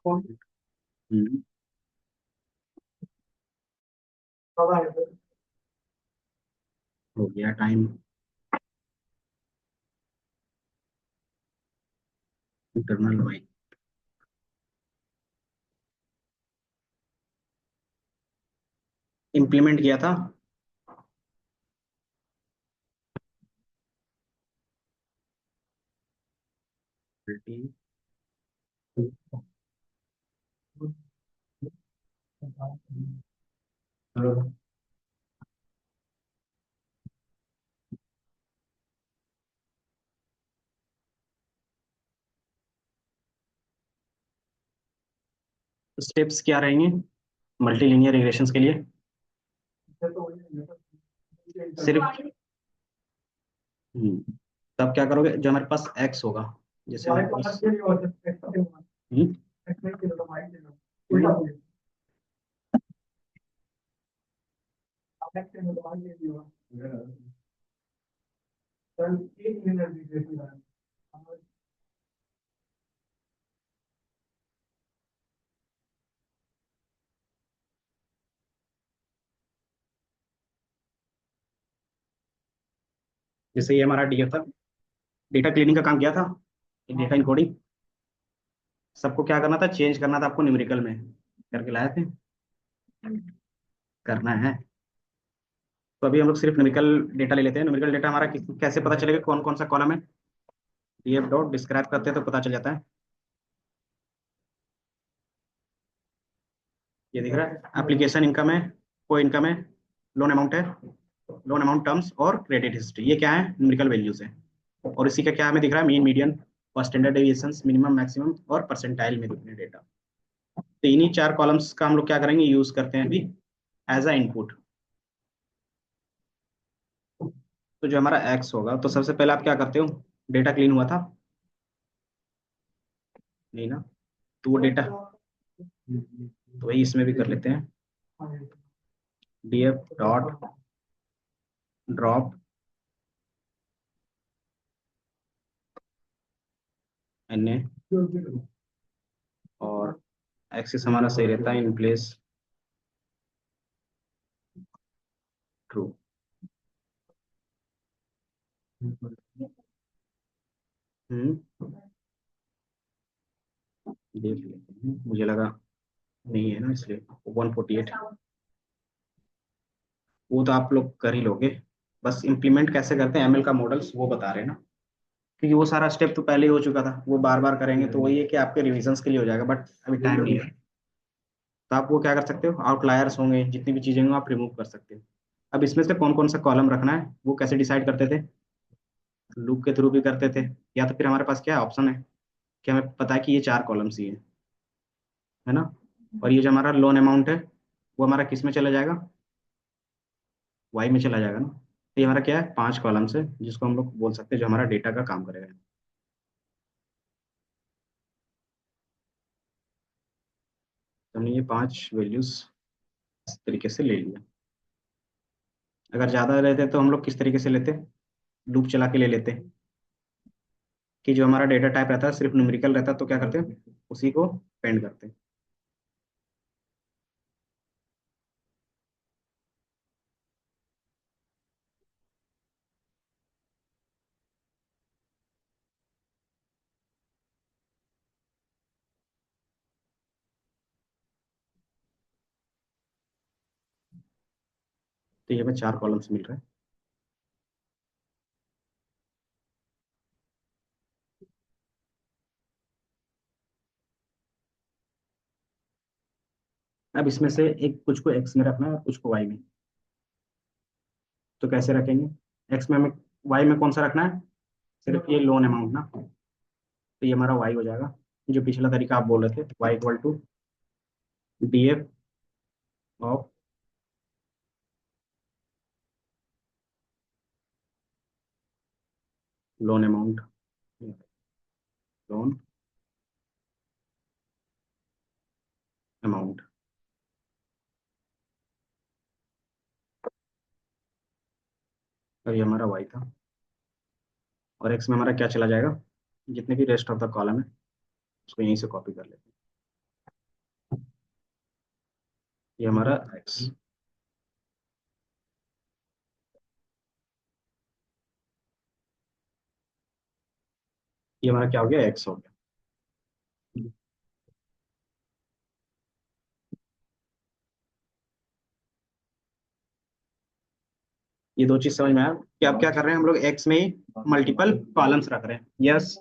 हम्म, हो गया time. Internal Y implement किया था। स्टेप्स क्या रहेंगे मल्टी लीनियर रिग्रेशंस के लिए? सिर्फ तब क्या करोगे जो हमारे पास एक्स होगा, जैसे हमारे पास हम्म, जैसे ये हमारा डीएफ था, डेटा क्लीनिंग का काम किया था, डेटा इनकोडिंग सबको क्या करना था, चेंज करना था आपको न्यूमेरिकल में, करके लाए थे, करना है। तो अभी हम लोग सिर्फ न्यूमेरिकल डेटा ले लेते हैं। न्यूमेरिकल डेटा हमारा कैसे पता चलेगा कौन कौन सा कॉलम है? डीएफ डॉट डिस्क्राइब करते हैं तो पता चल जाता है। ये दिख रहा है, एप्लीकेशन इनकम है, को इनकम है, लोन अमाउंट है, लोन अमाउंट टर्म्स और क्रेडिट हिस्ट्री, ये क्या है, न्यूमेरिकल वैल्यूज है। और इसी का क्या हमें दिख रहा है, मीन मीडियन और स्टैंडर्ड डेविएशंस, मिनिमम मैक्सिमम और परसेंटाइल में दिख रहे हैं डेटा। तो इन्हीं चार कॉलम्स का हम लोग क्या करेंगे, यूज करते हैं अभी एज अ इनपुट। तो जो हमारा एक्स होगा, तो सबसे पहले आप क्या करते हो, डेटा क्लीन हुआ था नहीं ना, तो वो डेटा तो वही इसमें भी कर लेते हैं, d f dot drop n a, और एक्सिस हमारा सही रहता है इन प्लेस ट्रू। हम्म, देख लेते हैं, मुझे लगा नहीं है ना इसलिए 148। वो तो आप लोग कर ही लोगे, बस इम्प्लीमेंट कैसे करते हैं एमएल का मॉडल्स वो बता रहे हैं ना, क्योंकि वो सारा स्टेप तो पहले ही हो चुका था, वो बार बार करेंगे तो वही है कि आपके रिविजन्स के लिए हो जाएगा, बट अभी टाइम नहीं है। तो आप वो क्या कर सकते हो, आउटलायर्स होंगे जितनी भी चीजें होंगी आप रिमूव कर सकते हो। अब इसमें से कौन कौन सा कॉलम रखना है वो कैसे डिसाइड करते थे, लूप के थ्रू भी करते थे, या तो फिर हमारे पास क्या ऑप्शन है कि हमें पता है कि ये चार कॉलम्स ही है ना, और ये जो हमारा लोन अमाउंट है वो हमारा किस में चला जाएगा, वाई में चला जाएगा ना। तो ये हमारा क्या है, पांच कॉलम्स है जिसको हम लोग बोल सकते हैं जो हमारा डेटा का काम करेगा। तो हमने ये पांच वैल्यूज इस तरीके से ले लिया। अगर ज्यादा रहते तो हम लोग किस तरीके से लेते, लूप चला के ले लेते, कि जो हमारा डेटा टाइप रहता है सिर्फ न्यूमेरिकल रहता है तो क्या करते हैं, उसी को पेंड करते हैं। तो ये हमें चार कॉलम्स मिल रहे हैं। अब इसमें से एक कुछ को एक्स में रखना है और कुछ को वाई में, तो कैसे रखेंगे, एक्स में हमें, वाई में कौन सा रखना है, सिर्फ ये लोन अमाउंट ना, तो ये हमारा वाई हो जाएगा। जो पिछला तरीका आप बोल रहे थे, y equal to d f of loan amount, loan amount, और ये हमारा वाई था। और एक्स में हमारा क्या चला जाएगा, जितने भी रेस्ट ऑफ द कॉलम है उसको यहीं से कॉपी कर लेते हैं। ये हमारा एक्स, ये हमारा क्या हो गया, एक्स हो गया। ये दो चीज समझ में आया कि आप क्या कर रहे हैं, हम लोग एक्स में ही मल्टीपल कॉलम्स रख रहे हैं। यस,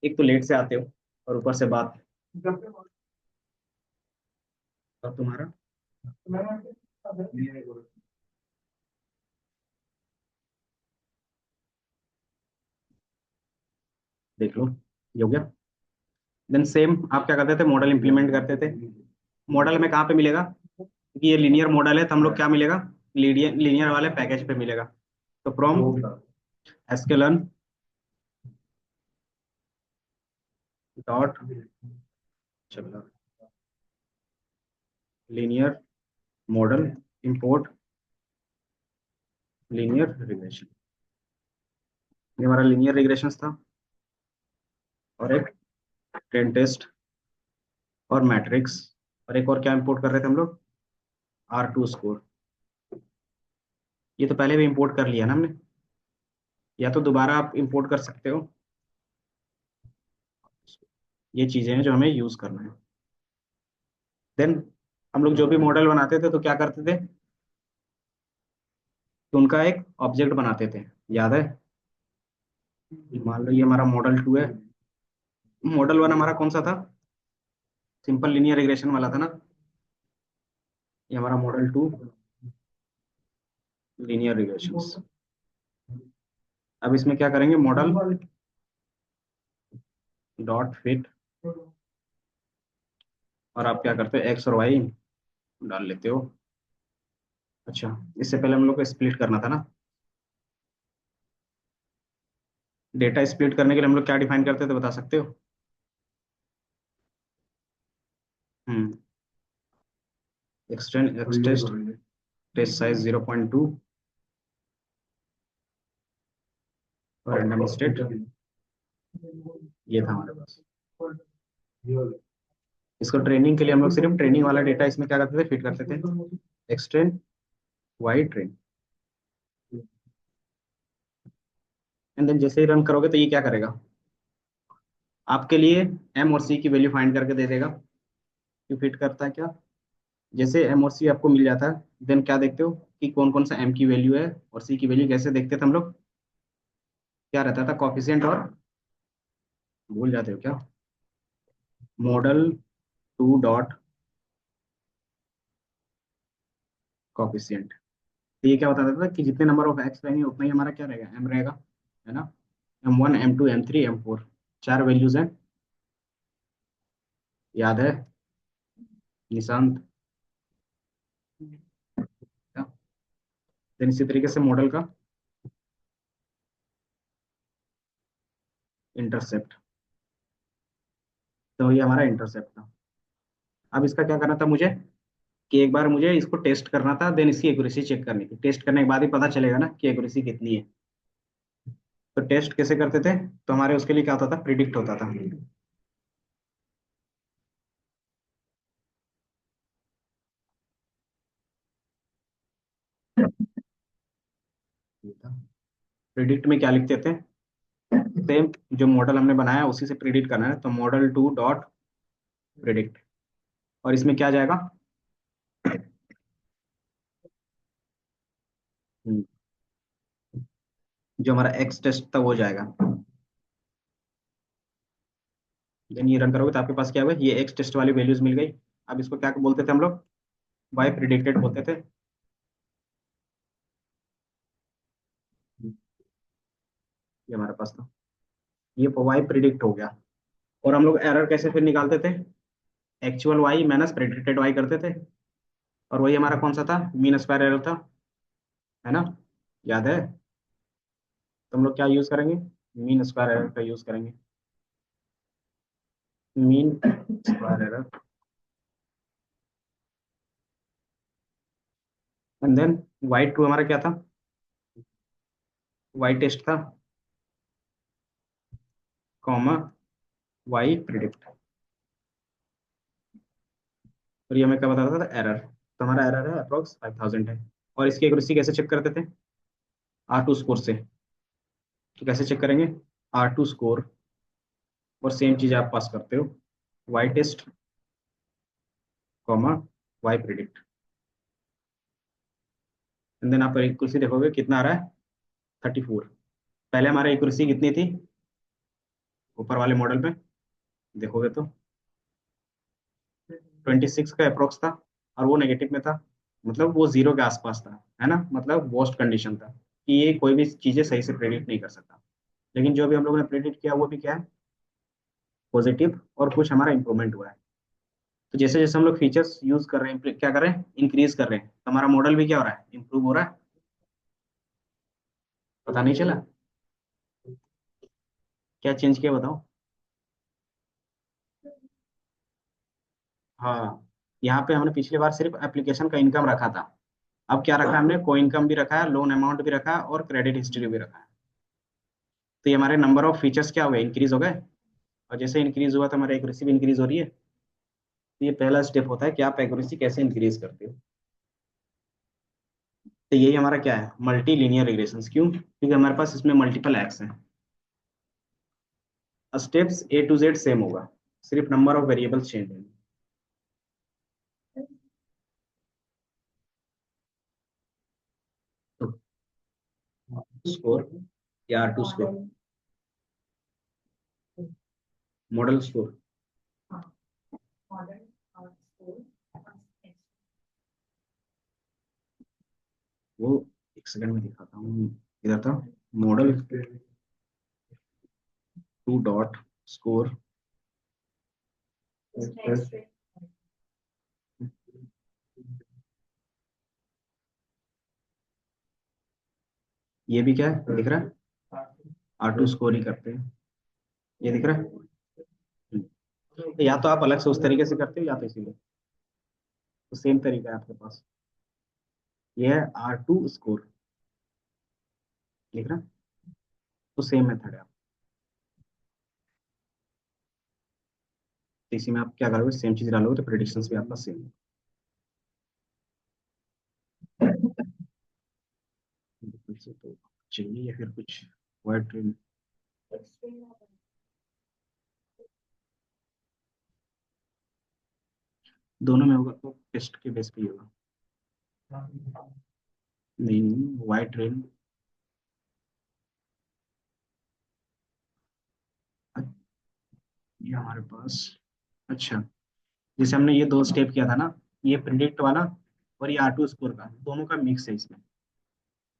एक तो लेट से आते हो और ऊपर से बात। और तुम्हारा देख लो, ये हो गया। देन सेम आप क्या करते थे, मॉडल इंप्लीमेंट करते थे। मॉडल में कहाँ पे मिलेगा, क्योंकि ये लीनियर मॉडल है तो हम लोग क्या मिलेगा, लीनियर लीनियर वाले पैकेज पे मिलेगा। तो फ्रॉम एस्केलन डॉट चलो linear model import linear regression, ये हमारा लीनियर रिग्रेशन था। और एक ट्रेन टेस्ट और मैट्रिक्स, और एक और क्या इंपोर्ट कर रहे थे हम लोग, R2 स्कोर। ये तो पहले भी इंपोर्ट कर लिया ना हमने, या तो दोबारा आप इंपोर्ट कर सकते हो। ये चीजें हैं जो हमें यूज करना है। देन हम लोग जो भी मॉडल बनाते थे तो क्या करते थे, तो उनका एक ऑब्जेक्ट बनाते थे, याद है। मान लो ये हमारा मॉडल 2 है। मॉडल 1 हमारा कौन सा था, सिंपल लीनियर रिग्रेशन वाला था ना। ये हमारा मॉडल 2 लीनियर रिग्रेशन। अब इसमें क्या करेंगे, मॉडल डॉट फिट, और आप क्या करते हो, एक्स और वाई डाल लेते हो। अच्छा, इससे पहले हम लोग को स्प्लिट करना था ना। डेटा स्प्लिट करने के लिए हम लोग क्या डिफाइन करते थे, बता सकते हो। Hmm, extend x test, test size 0.2 और रैंडम स्टेट, ये था हमारे पास। इसको ट्रेनिंग के लिए हम लोग सिर्फ ट्रेनिंग वाला डेटा इसमें क्या करते थे, फिट करते थे, x train y train. And then जैसे ही रन करोगे तो ये क्या करेगा, आपके लिए एम और सी की वैल्यू फाइंड करके दे देगा। क्यों फिट करता है क्या, जैसे एम और सी आपको मिल जाता है, देन क्या देखते हो कि कौन कौन सा एम की वैल्यू है और सी की वैल्यू, कैसे देखते थे हम लोग, क्या रहता था, कॉफिशिएंट और, भूल जाते हो क्या, मॉडल 2 डॉट कॉफिशिएंट। तो ये क्या बताता था कि जितने नंबर ऑफ एक्स रहेंगे उतना ही हमारा क्या रहेगा, एम रहेगा, है ना। M1 M2 M3 M4, चार वैल्यूज हैं, याद है निशांत। देन इसी तरीके से मॉडल का इंटरसेप्ट, तो ये हमारा इंटरसेप्ट था। अब इसका क्या करना था मुझे, कि एक बार मुझे इसको टेस्ट करना था, देन इसकी एक्यूरेसी चेक करनी थी। टेस्ट करने के बाद ही पता चलेगा ना कि एक्यूरेसी कितनी है। तो टेस्ट कैसे करते थे, तो हमारे उसके लिए क्या होता था, प्रिडिक्ट होता था। प्रिडिक्ट में क्या लिखते थे, सेम जो मॉडल हमने बनाया उसी से प्रिडिक्ट करना है, तो मॉडल 2 डॉट प्रिडिक्ट। और इसमें क्या जाएगा, हम्म, जो हमारा एक्स टेस्ट था वो जाएगा। देन ये रन करोगे तो आपके पास क्या हुआ, ये एक्स टेस्ट वाली वैल्यूज मिल गई। अब इसको क्या बोलते थे हम लोग, वाई प्रिडिक्टेड बोलते थे। ये हमारे पास था, ये वाई प्रिडिक्ट हो गया। और हम लोग एरर कैसे फिर निकालते थे, actual y minus predicted y करते थे। और वही हमारा कौन सा था, मीन स्क्वायर एरर था, है ना, याद है। तो हम लोग क्या यूज करेंगे, मीन स्क्वायर एरर का यूज करेंगे, mean square error. And then y two हमारा क्या था, वाई टेस्ट था, कॉमा वाई प्रिडिक्ट। और ये हमें क्या बताता था, एरर। तो हमारा एरर है अप्रोक्स 5000 है। और इसकी एक्यूरेसी कैसे चेक करते थे, R2 स्कोर से। तो कैसे चेक करेंगे, R2 स्कोर, और सेम चीज आप पास करते हो, y test comma y predict. And then आप एक्यूरेसी देखोगे कितना आ रहा है, 34। पहले हमारी एक्यूरेसी कितनी थी ऊपर वाले मॉडल पे, देखोगे तो 26 का अप्रोक्स था, और वो नेगेटिव में था, मतलब वो जीरो के आसपास था, है ना, मतलब वर्स्ट कंडीशन था कि ये कोई भी चीजें सही से प्रेडिक्ट नहीं कर सकता। लेकिन जो भी हम लोगों ने प्रेडिक्ट किया वो भी क्या है, पॉजिटिव, और कुछ हमारा इंप्रूवमेंट हुआ है। तो जैसे जैसे हम लोग फीचर्स यूज कर रहे हैं, क्या कर रहे हैं, इंक्रीज कर रहे हैं, तो हमारा मॉडल भी क्या हो रहा है, इंप्रूव हो रहा है। पता नहीं चला, क्या चेंज किया बताओ। हाँ, यहाँ पे हमने पिछली बार सिर्फ एप्लीकेशन का इनकम रखा था, अब क्या रखा है हमने, को इनकम भी रखा है, लोन अमाउंट भी रखा है, और क्रेडिट हिस्ट्री भी रखा है। तो ये हमारे नंबर ऑफ फीचर्स क्या हुए, इंक्रीज हो गए। और जैसे इंक्रीज हुआ तो हमारी एक्यूरेसी भी इंक्रीज हो रही है। तो ये पहला स्टेप होता है कि आप एक्यूरेसी कैसे इंक्रीज करते हो। तो यही हमारा क्या है, मल्टी लीनियर रिग्रेशन। क्यों, क्योंकि हमारे पास इसमें मल्टीपल एक्स हैं। Steps A to Z same होगा, सिर्फ नंबर ऑफ वेरिएबल्स चेंज होंगे। तो स्कोर या R2 स्कोर, मॉडल स्कोर। वो एक सेकंड में दिखाता हूँ, इधर था, मॉडल 2 डॉट स्कोर। ये भी क्या है दिख रहा है, R2 स्कोर ही करते हैं, ये दिख रहा है। तो या तो आप अलग से उस तरीके से करते हो, या तो इसीलिए, तो सेम तरीका है आपके पास। ये है R2 स्कोर, दिख रहा है, तो सेम मेथड है। तो इसी में आप क्या करोगे, सेम चीज डालोगे तो प्रेडिक्शंस भी आपका सेम होगा। तो चाहिए या फिर कुछ वाइड ट्रेन, दोनों में होगा तो टेस्ट के बेस पे ही होगा। नहीं, वाइड ट्रेन, ये हमारे पास, अच्छा, जैसे हमने ये दो स्टेप किया था ना, ये प्रिडिक्ट वाला और ये R2 स्कोर का, दोनों का मिक्स है इसमें।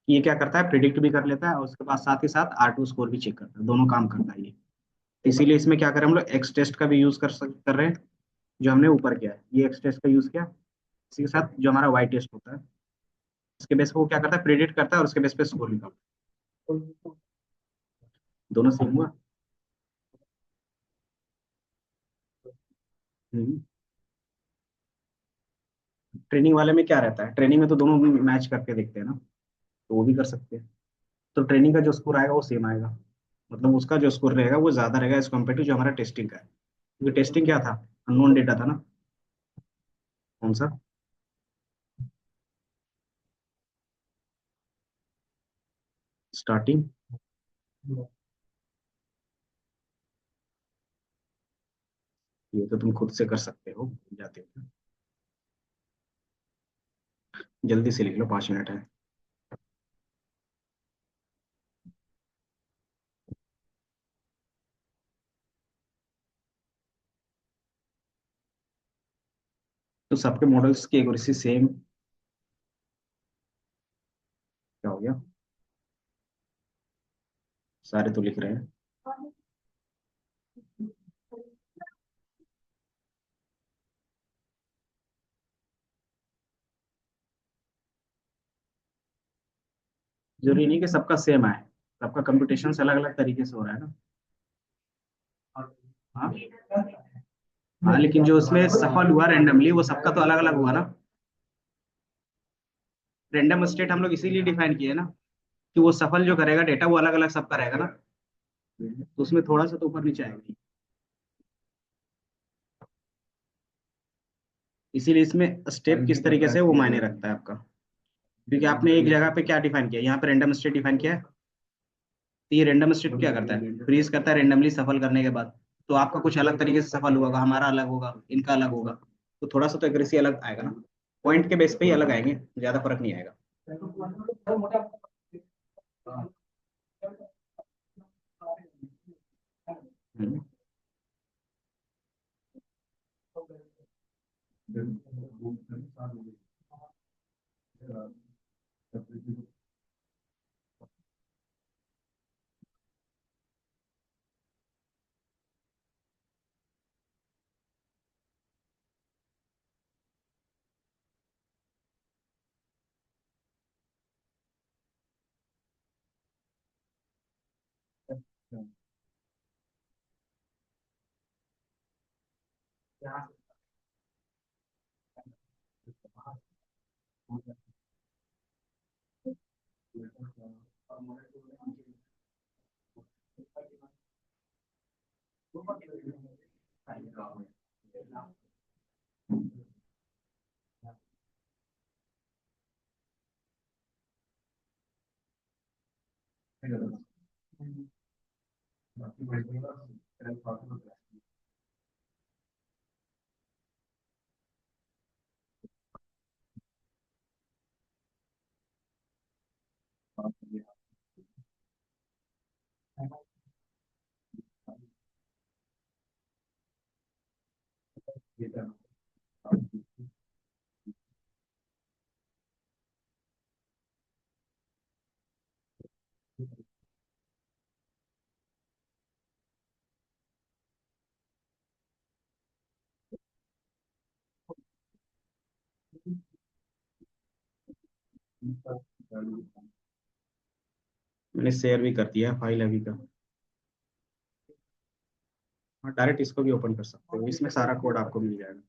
ये क्या करता है, प्रिडिक्ट भी कर लेता है, और उसके बाद साथ ही साथ R2 स्कोर भी चेक करता है, दोनों काम करता है ये। तो इसीलिए इसमें क्या करें हम लोग, एक्स टेस्ट का भी यूज कर रहे हैं, जो हमने ऊपर किया है, ये एक्स टेस्ट का यूज किया, इसी के साथ जो हमारा वाई टेस्ट होता है, इसके बेस पे वो क्या करता है, प्रिडिक्ट करता है, और उसके बेस पे स्कोर निकालता है। दोनों सेम हुआ। ट्रेनिंग वाले में क्या रहता है, ट्रेनिंग में तो दोनों मैच करके देखते हैं ना, तो वो भी कर सकते हैं। तो ट्रेनिंग का जो स्कोर आएगा वो सेम आएगा, मतलब उसका जो स्कोर रहेगा वो ज्यादा रहेगा एज कम्पेयर टू जो हमारा टेस्टिंग का है, क्योंकि टेस्टिंग क्या था, अननोन डेटा था ना। कौन सा, स्टार्टिंग, ये तो तुम खुद से कर सकते हो, जाते हो, जल्दी से लिख लो, 5 मिनट है। तो सबके मॉडल्स की एक्यूरेसी सेम, क्या हो गया, सारे तो लिख रहे हैं। जरूरी नहीं कि सबका सेम आए, सबका कंप्यूटेशन अलग अलग तरीके से हो रहा है ना। हाँ, हाँ, लेकिन जो उसमें सफल हुआ रैंडमली, वो सबका तो अलग अलग हुआ ना। रैंडम स्टेट हम लोग इसीलिए डिफाइन किए ना, कि वो सफल जो करेगा डेटा वो अलग अलग सबका रहेगा ना, तो उसमें थोड़ा सा तो ऊपर नीचे आएगा ही। इसीलिए इसमें स्टेप किस तरीके से वो मायने रखता है आपका, क्योंकि आपने एक जगह पे क्या डिफाइन किया, यहाँ पे रैंडम स्टेट डिफाइन किया है। तो ये रैंडम स्टेट क्या करता है, फ्रीज करता है रैंडमली सफल करने के बाद। तो आपका कुछ अलग तरीके से सफल होगा, हमारा अलग होगा, इनका अलग होगा। तो थोड़ा सा तो एक्यूरेसी अलग आएगा ना, पॉइंट के बेस पे ही अलग आएंगे, ज्यादा फर्क नहीं आएगा। हम्म। मैंने शेयर भी कर दिया फाइल अभी का। हाँ, डायरेक्ट इसको भी ओपन कर सकते हो, इसमें सारा कोड आपको मिल जाएगा।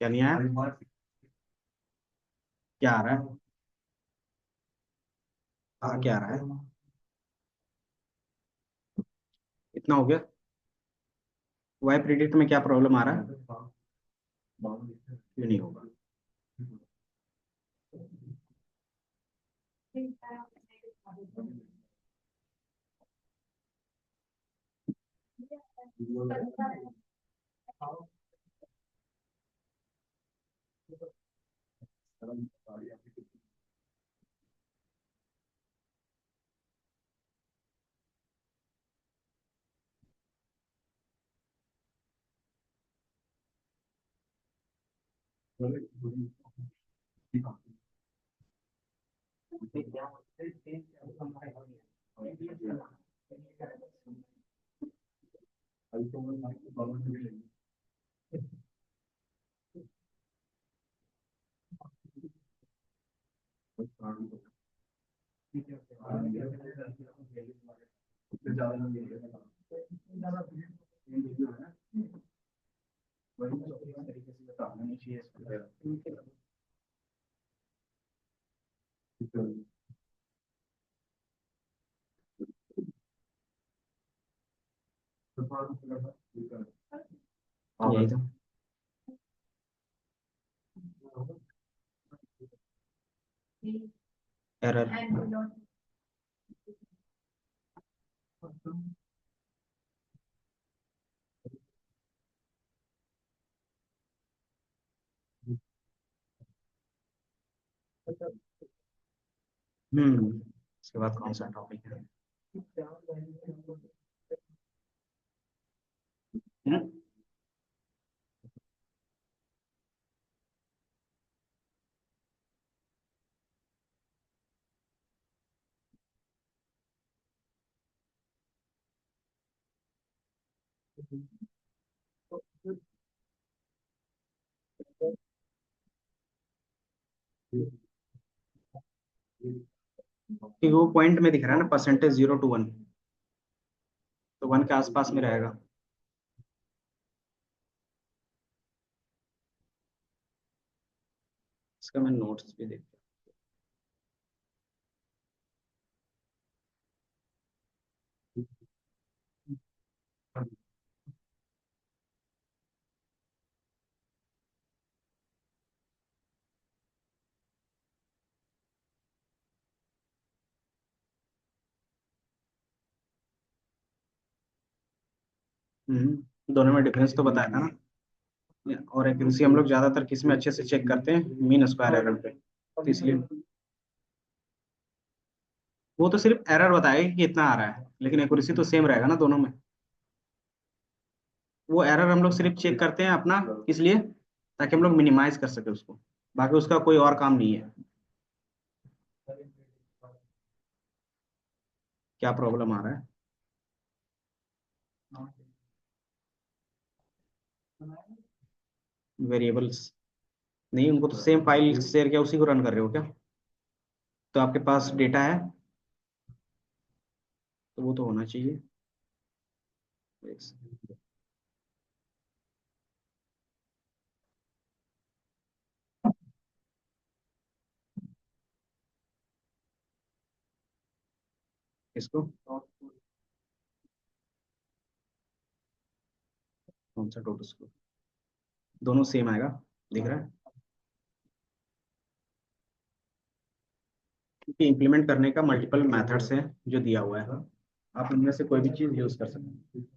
क्या नहीं आया, क्या आ रहा है? हाँ, क्या आ रहा है? इतना हो गया। वाई प्रिडिक्ट में क्या प्रॉब्लम आ रहा है? क्यों नहीं होगा? यही तो। एरर। इसके बाद कौन सा टॉपिक है? हम्म। कि वो पॉइंट में दिख रहा है ना, परसेंटेज 0 to 1। तो 1 के आसपास में रहेगा। इसका मैं नोट्स भी देखता हूँ। दोनों में डिफरेंस तो बताया था ना। और एक्यूरेसी हम लोग ज्यादातर किस में अच्छे से चेक करते हैं, मीन स्क्वायर एरर पे, तो इसलिए वो तो सिर्फ एरर बताएगा कि कितना आ रहा है, लेकिन एक्यूरेसी तो सेम रहेगा ना दोनों में। वो एरर हम लोग सिर्फ चेक करते हैं अपना, इसलिए ताकि हम लोग मिनिमाइज कर सके उसको, बाकी उसका कोई और काम नहीं है। क्या प्रॉब्लम आ रहा है? वेरिएबल्स नहीं, उनको तो सेम फाइल शेयर किया उसी को रन कर रहे हो क्या? तो आपके पास डेटा है, तो वो तो होना चाहिए। एक second, इसको कौन सा टोटल स्कोर? दोनों सेम आएगा, दिख रहा है? क्योंकि इम्प्लीमेंट करने का मल्टीपल मेथड्स है जो दिया हुआ है, आप उनमें से कोई भी चीज यूज कर सकते हैं।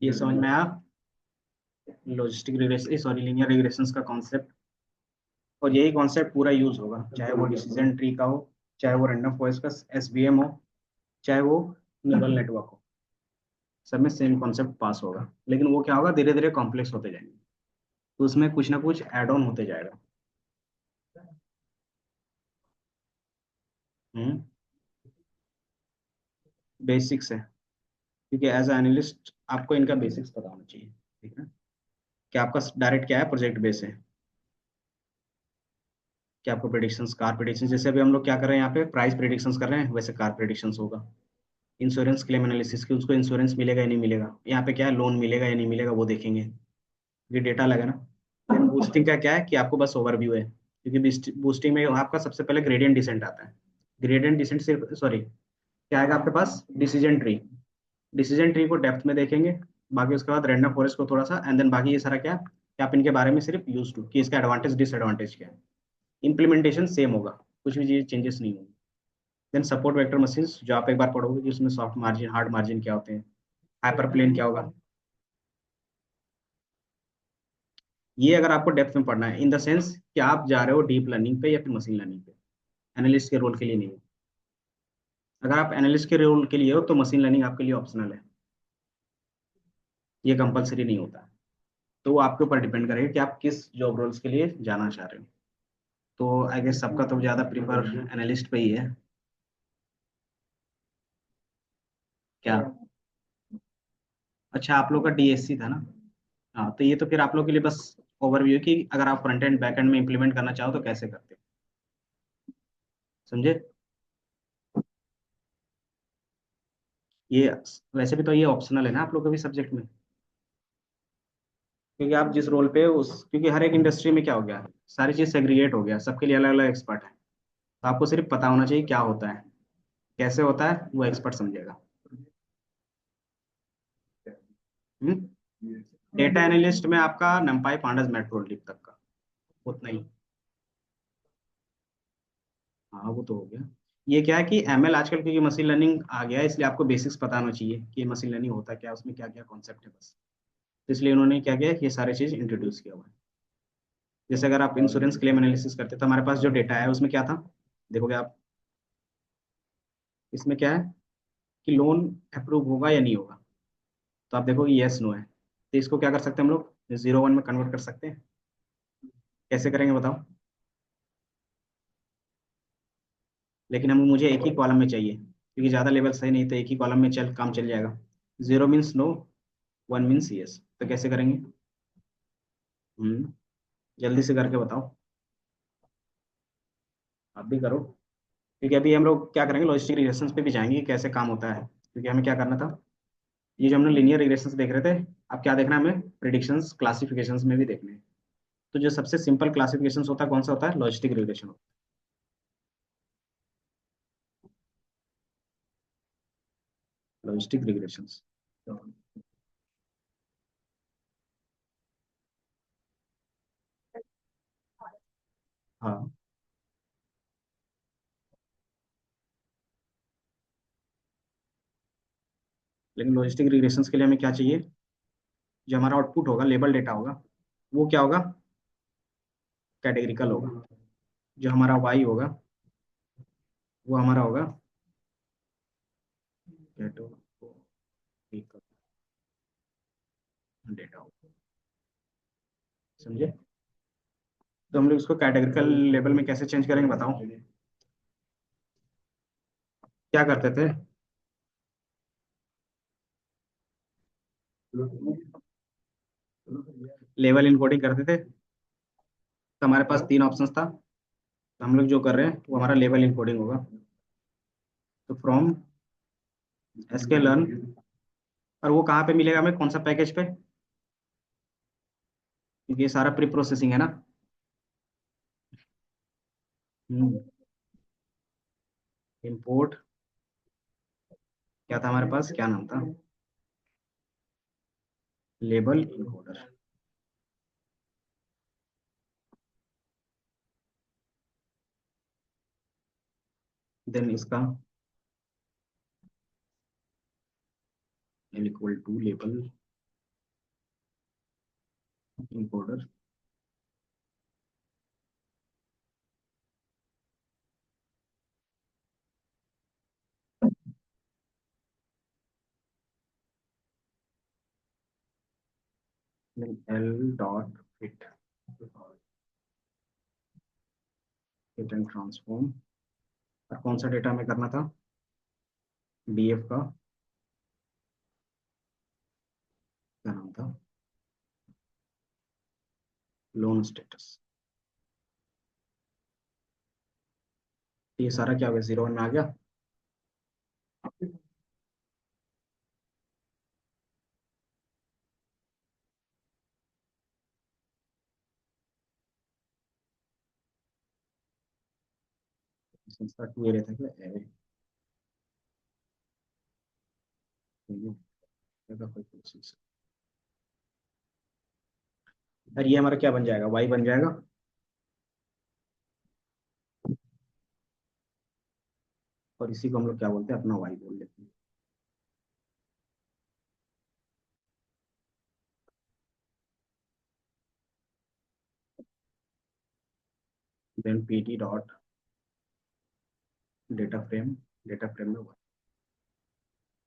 ये समझ में आया? Logistic regression, sorry, linear regressions का कॉन्सेप्ट। और यही कॉन्सेप्ट पूरा यूज होगा, चाहे वो डिसीजन ट्री का हो, चाहे वो रैंडम फॉरेस्ट का एसवीएम हो, चाहे वो न्यूरल नेटवर्क हो, सब में सेम कॉन्सेप्ट पास होगा। लेकिन वो क्या होगा, धीरे धीरे कॉम्प्लेक्स होते जाएंगे, तो उसमें कुछ ना कुछ ऐड ऑन होते जाएगा। हम्म। बेसिक्स है, क्योंकि एज एनालिस्ट आपको इनका बेसिक्स पता होना चाहिए। ठीक है, कि आपका डायरेक्ट क्या है, प्रोजेक्ट बेस है, कि आपको प्रेडिक्शंस, कार प्रेडिक्शन, जैसे अभी हम लोग क्या कर रहे हैं यहाँ पे, प्राइस प्रेडिक्शंस कर रहे हैं, वैसे कार प्रेडिक्शंस होगा। इंश्योरेंस क्लेम एनालिसिस की, उसको इंश्योरेंस मिलेगा या नहीं मिलेगा, यहाँ पे क्या है, लोन मिलेगा या नहीं मिलेगा वो देखेंगे, ये डेटा लगा ना। देन बूस्टिंग का क्या है, कि आपको बस ओवरव्यू है, क्योंकि बूस्टिंग में आपका सबसे पहले ग्रेडियंट डिसेंट आता है। ग्रेडियंट डिसेंट सिर्फ, सॉरी, क्या आएगा आपके पास, डिसीजन ट्री। डिसीजन ट्री को डेप्थ में देखेंगे, बाकी उसके बाद रैंडम फॉरेस्ट को थोड़ा सा, एंड देन बाकी ये सारा क्या है, कि आप इनके बारे में सिर्फ यूज टू, कि इसका एडवांटेज डिसएडवांटेज क्या है। इम्प्लीमेंटेशन सेम होगा, कुछ भी चीज चेंजेस नहीं होंगे। देन सपोर्ट वेक्टर मशीन्स, जो आप एक बार पढ़ोगे कि उसमें सॉफ्ट मार्जिन, हार्ड मार्जिन क्या होते हैं, हाइपर प्लेन क्या होगा। ये अगर आपको डेप्थ में पढ़ना है, इन द सेंस कि आप जा रहे हो डीप लर्निंग पे या फिर मशीन लर्निंग पे, एनालिस्ट के रोल के लिए नहीं है। अगर आप एनालिस्ट के रोल के लिए हो तो मशीन लर्निंग आपके लिए ऑप्शनल है, ये कंपलसरी नहीं होता। तो वो आपके ऊपर डिपेंड करेगा कि आप किस जॉब रोल्स के लिए जाना चाह रहे हो। तो आई गेस सबका तो ज़्यादा प्रीफर एनालिस्ट पे ही है। क्या? अच्छा, आप लोग का डीएससी था ना? हाँ, तो ये तो फिर आप लोग के लिए बस ओवरव्यू कि अगर आप फ्रंट एंड बैक एंड में इंप्लीमेंट करना चाहो तो कैसे करते हो, समझे? ये वैसे भी तो ये ऑप्शनल है ना आप लोग के भी सब्जेक्ट में। क्योंकि आप जिस रोल पे उस, क्योंकि हर एक इंडस्ट्री में क्या हो गया, सारी चीज सेग्रीगेट हो गया, सबके लिए अलग अलग एक्सपर्ट है। तो आपको सिर्फ पता होना चाहिए क्या होता है, कैसे होता है, वो एक्सपर्ट समझेगा। डेटा एनालिस्ट में आपका नंपाई पांडास मैटप्लोट्लिब तक का उतना ही। हाँ वो तो हो गया। ये क्या है कि एमएल आजकल क्योंकि मशीन लर्निंग आ गया है, इसलिए आपको बेसिक्स पता होना चाहिए कि मशीन लर्निंग होता क्या है, उसमें क्या क्या कॉन्सेप्ट है बस। तो इसलिए उन्होंने क्या किया कि ये सारी चीज इंट्रोड्यूस किया हुआ है। जैसे अगर आप इंश्योरेंस क्लेम एनालिसिस करते तो हमारे पास जो डेटा है उसमें क्या था, देखोगे आप, इसमें क्या है कि लोन अप्रूव होगा या नहीं होगा। तो आप देखोगे येस नो है, तो इसको क्या कर सकते हैं हम लोग, 0 1 में कन्वर्ट कर सकते हैं। कैसे करेंगे बताओ। लेकिन हम मुझे एक ही कॉलम में चाहिए, क्योंकि ज़्यादा लेवल सही नहीं, तो एक ही कॉलम में चल काम चल जाएगा। 0 मीन्स नो, 1 मीन्स यस, तो कैसे करेंगे। जल्दी से करके बताओ। आप भी करो। क्योंकि अभी हम लोग क्या करेंगे, लॉजिस्टिक रिग्रेशंस पे भी जाएंगे कि कैसे काम होता है, क्योंकि हमें क्या करना था, ये जो हमने लीनियर रिग्रेशंस देख रहे थे, अब क्या देखना है हमें, प्रिडिक्शंस क्लासिफिकेशंस में भी देखने हैं। तो जो सबसे सिंपल क्लासिफिकेशन होता है कौन सा होता है, लॉजिस्टिक रिग्रेशन। Logistic regressions. हाँ, लेकिन लॉजिस्टिक रिग्रेशंस के लिए हमें क्या चाहिए, जो हमारा आउटपुट होगा, लेबल डेटा होगा, वो क्या होगा, कैटेगरिकल होगा। जो हमारा वाई होगा वो हमारा होगा कैटेगरिकल डेटा होगा। समझे। तो हम लोग इसको कैटेगरिकल लेवल में कैसे चेंज करेंगे बताओ। क्या करते थे, लेवल इनकोडिंग करते थे। तो हमारे पास तीन ऑप्शंस था, तो हम लोग जो कर रहे हैं वो हमारा लेवल इनकोडिंग होगा। तो फ्रॉम एसके लर्न, और वो कहाँ पे मिलेगा हमें, कौन सा पैकेज पे, क्योंकि ये सारा प्री प्रोसेसिंग है ना। इंपोर्ट, क्या था हमारे पास, क्या नाम था, लेबल इनकोडर। देन इसका equal to label encoder, then l dot fit, fit and transform. और कौन सा डेटा हमें करना था, डीएफ का क्या नाम था, लोन स्टेटस। ये सारा क्या हो गया, 0 1 में आ गया। संस्था टू एरिया था क्या, एरे, कोई प्रोसेस। और ये हमारा क्या बन जाएगा, वाई बन जाएगा। और इसी को हम लोग क्या बोलते हैं, अपना वाई बोल लेते हैं। Then p t dot data frame, data frame में वाई।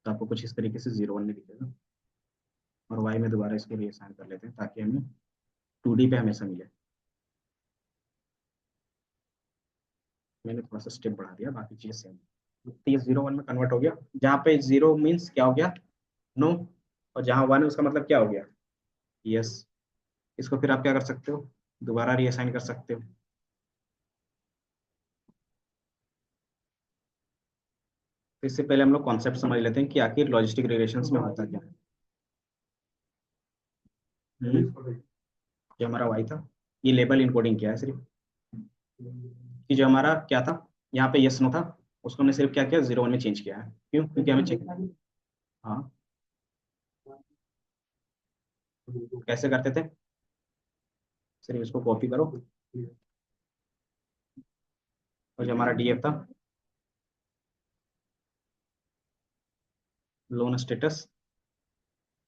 तो आपको कुछ इस तरीके से 0 1 में दिखेगा। और वाई में दोबारा इसको रीअसाइन कर लेते हैं ताकि हमें 2D पे हमेशा मिले। मैंने थोड़ा सा स्टेप बढ़ा दिया, बाकी चीज़ सेम। तो ये 0 1 में कन्वर्ट हो गया, जहाँ पे 0 मीन्स क्या हो गया, नो। और जहाँ 1 है उसका मतलब क्या हो गया, यस। इसको फिर आप क्या कर सकते हो, दोबारा रीअसाइन कर सकते हो। तो इससे पहले हम लोग कॉन्सेप्ट समझ लेते हैं कि आखिर लॉजिस्टिक रिलेशंस में होता क्या है। जो हमारा वाई था, ये लेबल इनकोडिंग किया है सिर्फ, कि जो हमारा क्या था, यहाँ पे यस नो था, उसको हमने सिर्फ क्या किया, 0 1 में चेंज किया है। क्यों? क्योंकि हमें चेक, हाँ, कैसे करते थे, सिर्फ इसको कॉपी करो, और जो हमारा डीएफ था, loan status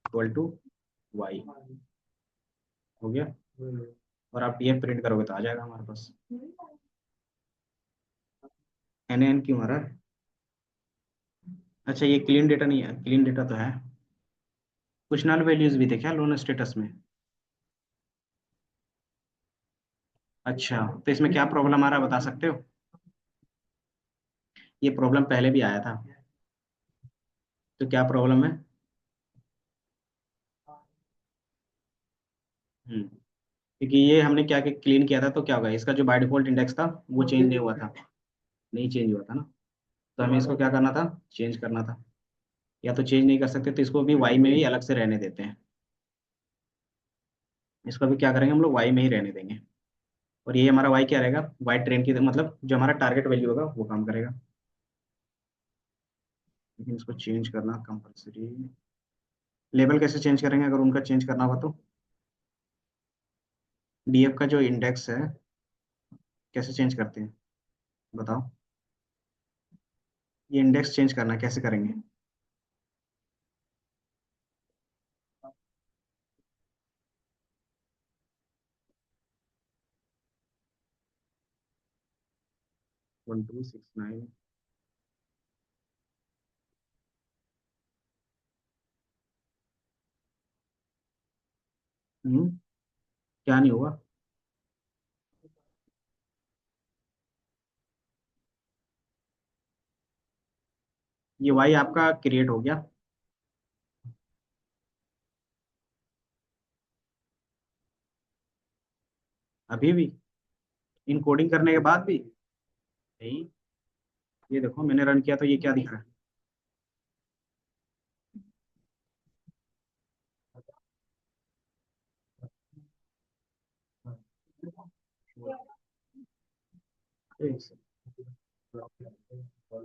equal to y, हो गया। और आप डीएफ प्रिंट करोगे तो आ जाएगा हमारे पास। एन एन क्यों आ रहा है? अच्छा, ये क्लीन डेटा नहीं है, क्लीन डेटा तो है। कुछ नल वैल्यूज भी थे क्या लोन स्टेटस में? अच्छा, तो इसमें क्या प्रॉब्लम आ रहा है बता सकते हो? ये प्रॉब्लम पहले भी आया था, तो क्या प्रॉब्लम है? क्योंकि ये हमने क्या क्लीन किया था, तो क्या होगा, इसका जो बाय डिफॉल्ट इंडेक्स था वो चेंज नहीं हुआ था, नहीं चेंज हुआ था ना, तो हमें इसको क्या करना था, चेंज करना था। या तो चेंज नहीं कर सकते तो इसको भी वाई में ही अलग से रहने देते हैं, इसको भी क्या करेंगे हम लोग, वाई में ही रहने देंगे। और ये हमारा वाई क्या रहेगा, वाई ट्रेन की, मतलब जो हमारा टारगेट वैल्यू होगा वो काम करेगा। लेकिन इसको चेंज करना कंपलसरी। लेबल कैसे चेंज करेंगे अगर उनका चेंज करना होगा तो? डीएफ का जो इंडेक्स है, कैसे चेंज करते हैं बताओ? ये इंडेक्स चेंज करना कैसे करेंगे? 1269। क्या नहीं होगा? ये वाई आपका क्रिएट हो गया अभी भी, इनकोडिंग करने के बाद भी? नहीं, ये देखो मैंने रन किया तो ये क्या दिख रहा है,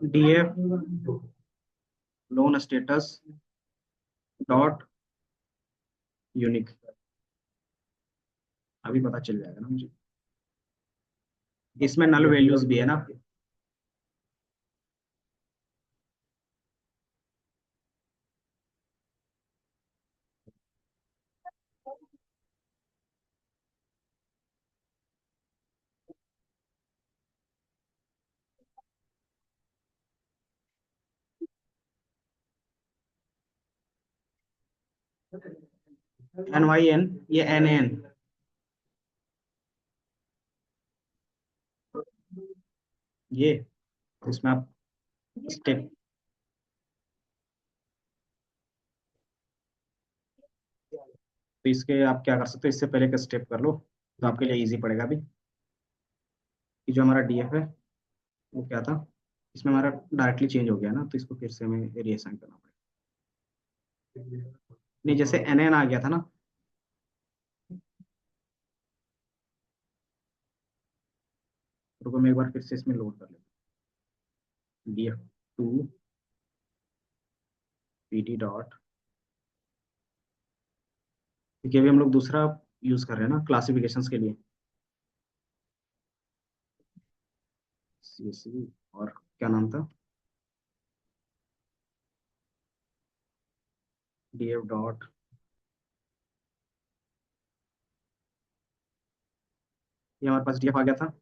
DF loan status dot unique, अभी पता चल जाएगा ना मुझे। इसमें नल वैल्यूज भी है ना? एन वाई एन, ये एन एन, ये, इसमें आप स्टेप, तो इसके आप क्या कर सकते हो, इससे पहले का स्टेप कर लो तो आपके लिए इजी पड़ेगा अभी। कि जो हमारा डीएफ है वो क्या था, इसमें हमारा डायरेक्टली चेंज हो गया ना, तो इसको फिर से हमें रीअसाइन करना पड़ेगा। नहीं, जैसे एन एन आ गया था ना, रुको मैं एक बार फिर से इसमें लोड कर लेता हूँ, d f to p t dot, क्योंकि अभी हम लोग दूसरा यूज कर रहे हैं ना क्लासिफिकेशंस के लिए, सी सी, और क्या नाम था, डीएफ डॉट, ये हमारे पास डीएफ आ गया था।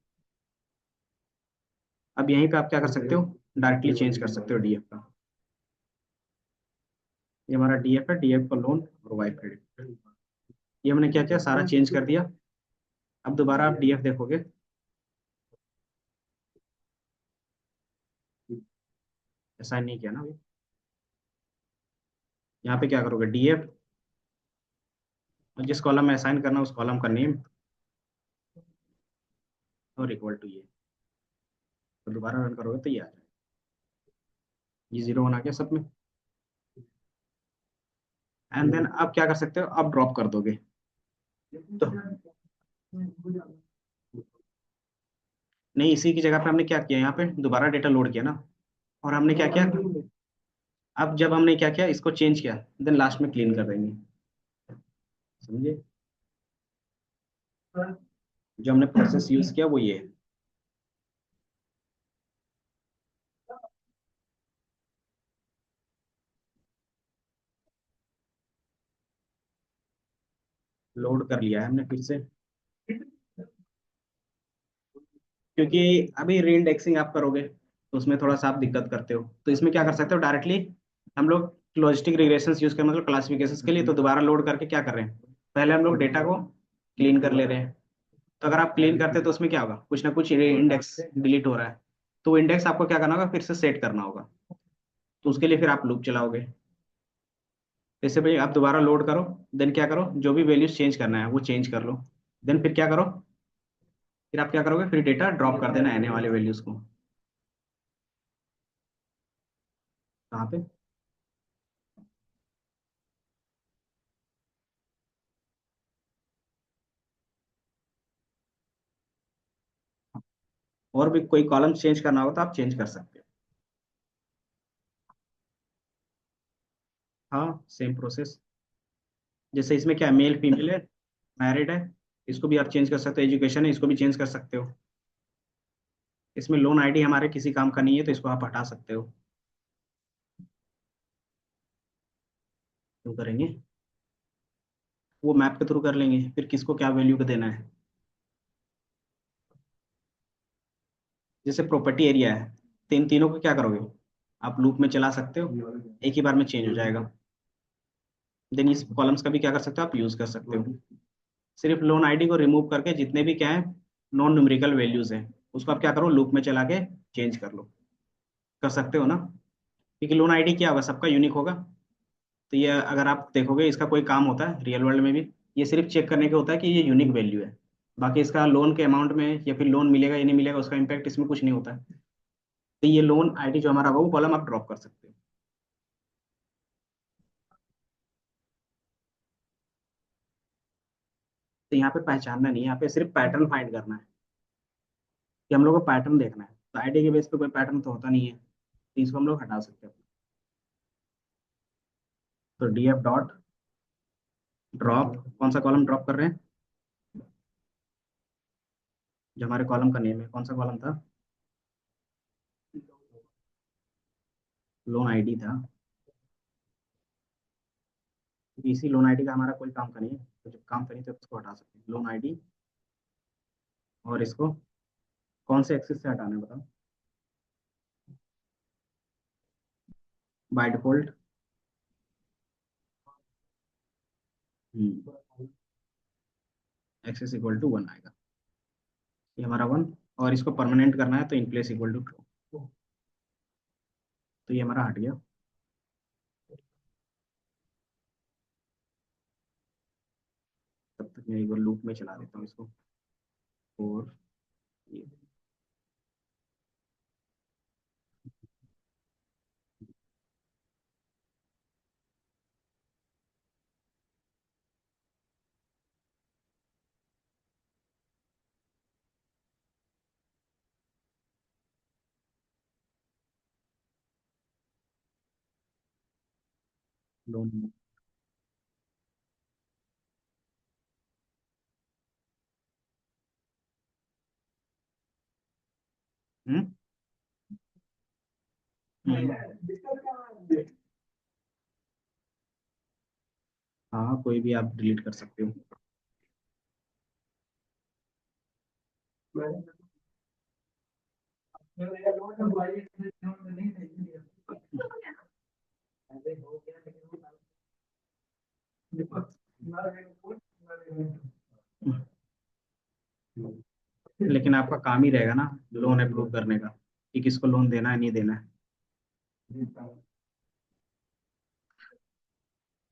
अब यहीं पे आप क्या कर सकते हो, डायरेक्टली चेंज कर सकते हो डीएफ का। ये हमारा डीएफ है, डीएफ का लोन और वाई क्रेडिट, ये हमने क्या किया, सारा चेंज कर दिया। अब दोबारा आप डीएफ देखोगे, असाइन नहीं किया ना अभी। यहाँ पे क्या करोगे, डीएफ, और जिस कॉलम में असाइन करना उस कॉलम का नेम, और इक्वल टू ये, तो दोबारा रन करोगे तो ये आ जाएगा। ये 0 1 आ गया सब में। एंड देन आप क्या कर सकते हो, आप ड्रॉप कर दोगे, तो नहीं, इसी की जगह पे हमने क्या किया, यहाँ पे दोबारा डेटा लोड किया ना, और हमने क्या किया, अब जब हमने क्या किया, इसको चेंज किया, देन लास्ट में क्लीन कर देंगे। समझे? जो हमने प्रोसेस यूज किया वो ये है। लोड कर लिया है हमने फिर से, क्योंकि अभी री इंडेक्सिंग आप करोगे तो उसमें थोड़ा सा आप दिक्कत करते हो, तो इसमें क्या कर सकते हो डायरेक्टली, हम लोग लॉजिस्टिक रिग्रेशंस यूज कर, मतलब क्लासिफिकेशंस के लिए, तो दोबारा लोड करके क्या कर रहे हैं, पहले हम लोग डेटा को क्लीन कर ले रहे हैं। तो अगर आप क्लीन करते हैं तो उसमें क्या होगा, कुछ ना कुछ इंडेक्स डिलीट हो रहा है, तो इंडेक्स आपको क्या करना होगा, फिर से सेट करना होगा। तो उसके लिए फिर आप लूप चलाओगे। जैसे भाई आप दोबारा लोड करो, देन क्या करो, जो भी वैल्यूज चेंज करना है वो चेंज कर लो, देन फिर क्या करो, फिर आप क्या करोगे, फिर डेटा ड्रॉप कर देना आने वाले वैल्यूज को। कहाँ पे? और भी कोई कॉलम चेंज करना हो तो आप चेंज कर सकते हो। हाँ, सेम प्रोसेस। जैसे इसमें क्या, मेल फीमेल है, मैरिड है, इसको भी आप चेंज कर सकते हो, एजुकेशन है इसको भी चेंज कर सकते हो। इसमें लोन आईडी हमारे किसी काम का नहीं है, तो इसको आप हटा सकते हो। क्यों करेंगे? वो मैप के थ्रू कर लेंगे, फिर किसको क्या वैल्यू का देना है। जैसे प्रॉपर्टी एरिया है, तो इन तीनों को क्या करोगे, आप लूप में चला सकते हो, एक ही बार में चेंज हो जाएगा। देन इस कॉलम्स का भी क्या कर सकते हो, आप यूज कर सकते हो। सिर्फ लोन आईडी को रिमूव करके जितने भी क्या है, नॉन न्यूमेरिकल वैल्यूज हैं, उसको आप क्या करो, लूप में चला के चेंज कर लो। कर सकते हो ना? क्योंकि लोन आईडी क्या होगा, सबका यूनिक होगा। तो ये अगर आप देखोगे, इसका कोई काम होता है रियल वर्ल्ड में भी, ये सिर्फ चेक करने का होता है कि ये यूनिक वैल्यू है। बाकी इसका लोन के अमाउंट में या फिर लोन मिलेगा या नहीं मिलेगा, उसका इम्पैक्ट इसमें कुछ नहीं होता है। तो ये लोन आईडी जो हमारा होगा, वो कॉलम आप ड्रॉप कर सकते हो। तो यहाँ पे पहचानना नहीं है, यहाँ पे सिर्फ पैटर्न फाइंड करना है, कि हम लोग को पैटर्न देखना है। तो आईडी के बेस पे कोई पैटर्न तो होता नहीं है, तो इसको हम लोग हटा सकते हैं। तो डी एफ डॉट ड्रॉप, कौन सा कॉलम ड्रॉप कर रहे हैं, जो हमारे कॉलम का नेम है, कौन सा कॉलम था, लोन आईडी था। क्योंकि इसी लोन आईडी का हमारा कोई काम का नहीं है, तो जब काम करें तो उसको हटा सकते हैं, लोन आईडी। और इसको कौन से एक्सिस से हटाना है बताओ। By default axis equal to 1 आएगा, ये हमारा 1। और इसको परमानेंट करना है तो in place equal to true. तो ये हमारा हट गया। तब तक मैं एक बार लूप में चला देता हूँ इसको। और ये लोन। हम्म। हम्म। हाँ, कोई भी आप डिलीट कर सकते हो। लेकिन आपका काम ही रहेगा ना लोन अप्रूव करने का, कि किसको लोन देना है नहीं देना है।